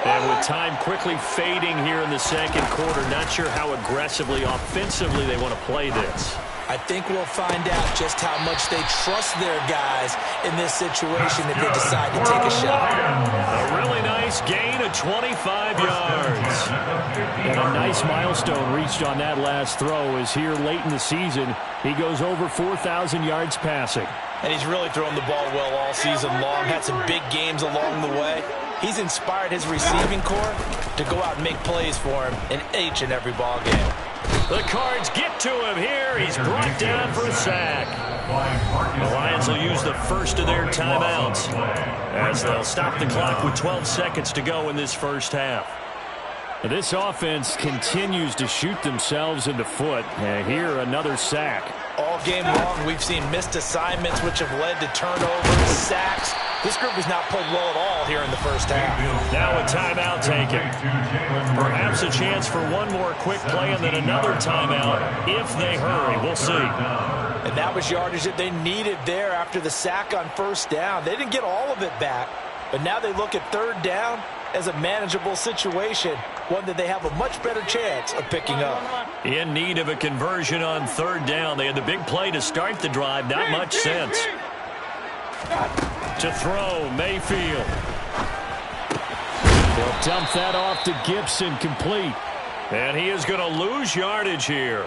And with time quickly fading here in the second quarter, not sure how aggressively, offensively they want to play this. I think we'll find out just how much they trust their guys in this situation if they decide to take a shot. A really nice gain of 25 yards. And a nice milestone reached on that last throw is here late in the season. He goes over 4,000 yards passing. And he's really thrown the ball well all season long. Had some big games along the way. He's inspired his receiving corps to go out and make plays for him in each and every ball game. The Cards get to him here. He's brought down for a sack. The Lions will use the first of their timeouts as they'll stop the clock with 12 seconds to go in this first half. This offense continues to shoot themselves in the foot. And here, another sack. All game long, we've seen missed assignments, which have led to turnovers, sacks. This group has not played well at all here in the first half. Now a timeout taken. Perhaps a chance for one more quick play and then another timeout if they hurry. We'll see. And that was yardage that they needed there after the sack on first down. They didn't get all of it back, but now they look at third down as a manageable situation, one that they have a much better chance of picking up. In need of a conversion on third down. They had the big play to start the drive. Not much sense. To throw, Mayfield. They'll dump that off to Gibson, complete. And he is going to lose yardage here.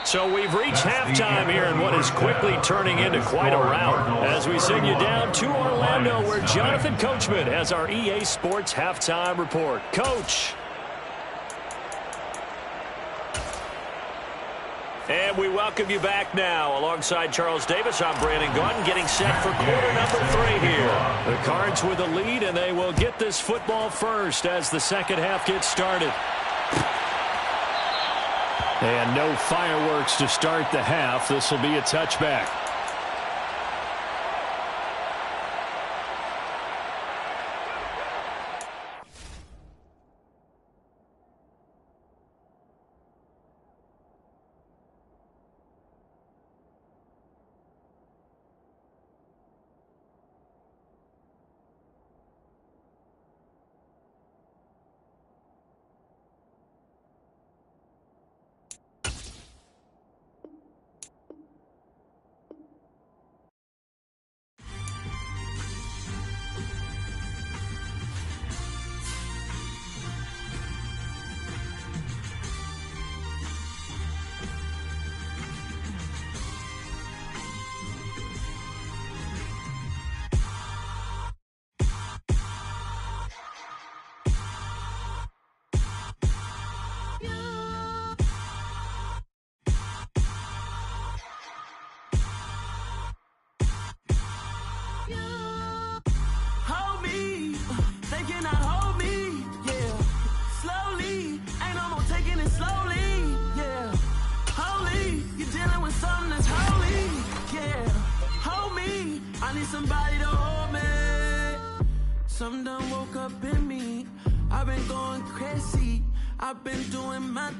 So we've reached halftime here in what is quickly turning into quite a rout as we send you down to Orlando where Jonathan Coachman has our EA Sports halftime report. Coach. And we welcome you back now. Alongside Charles Davis, I'm Brandon Gaudin getting set for quarter number 3 here. The Cards with a lead, and they will get this football first as the second half gets started. And no fireworks to start the half. This will be a touchback. Somebody to hold me. Something done woke up in me. I've been going crazy. I've been doing my thing.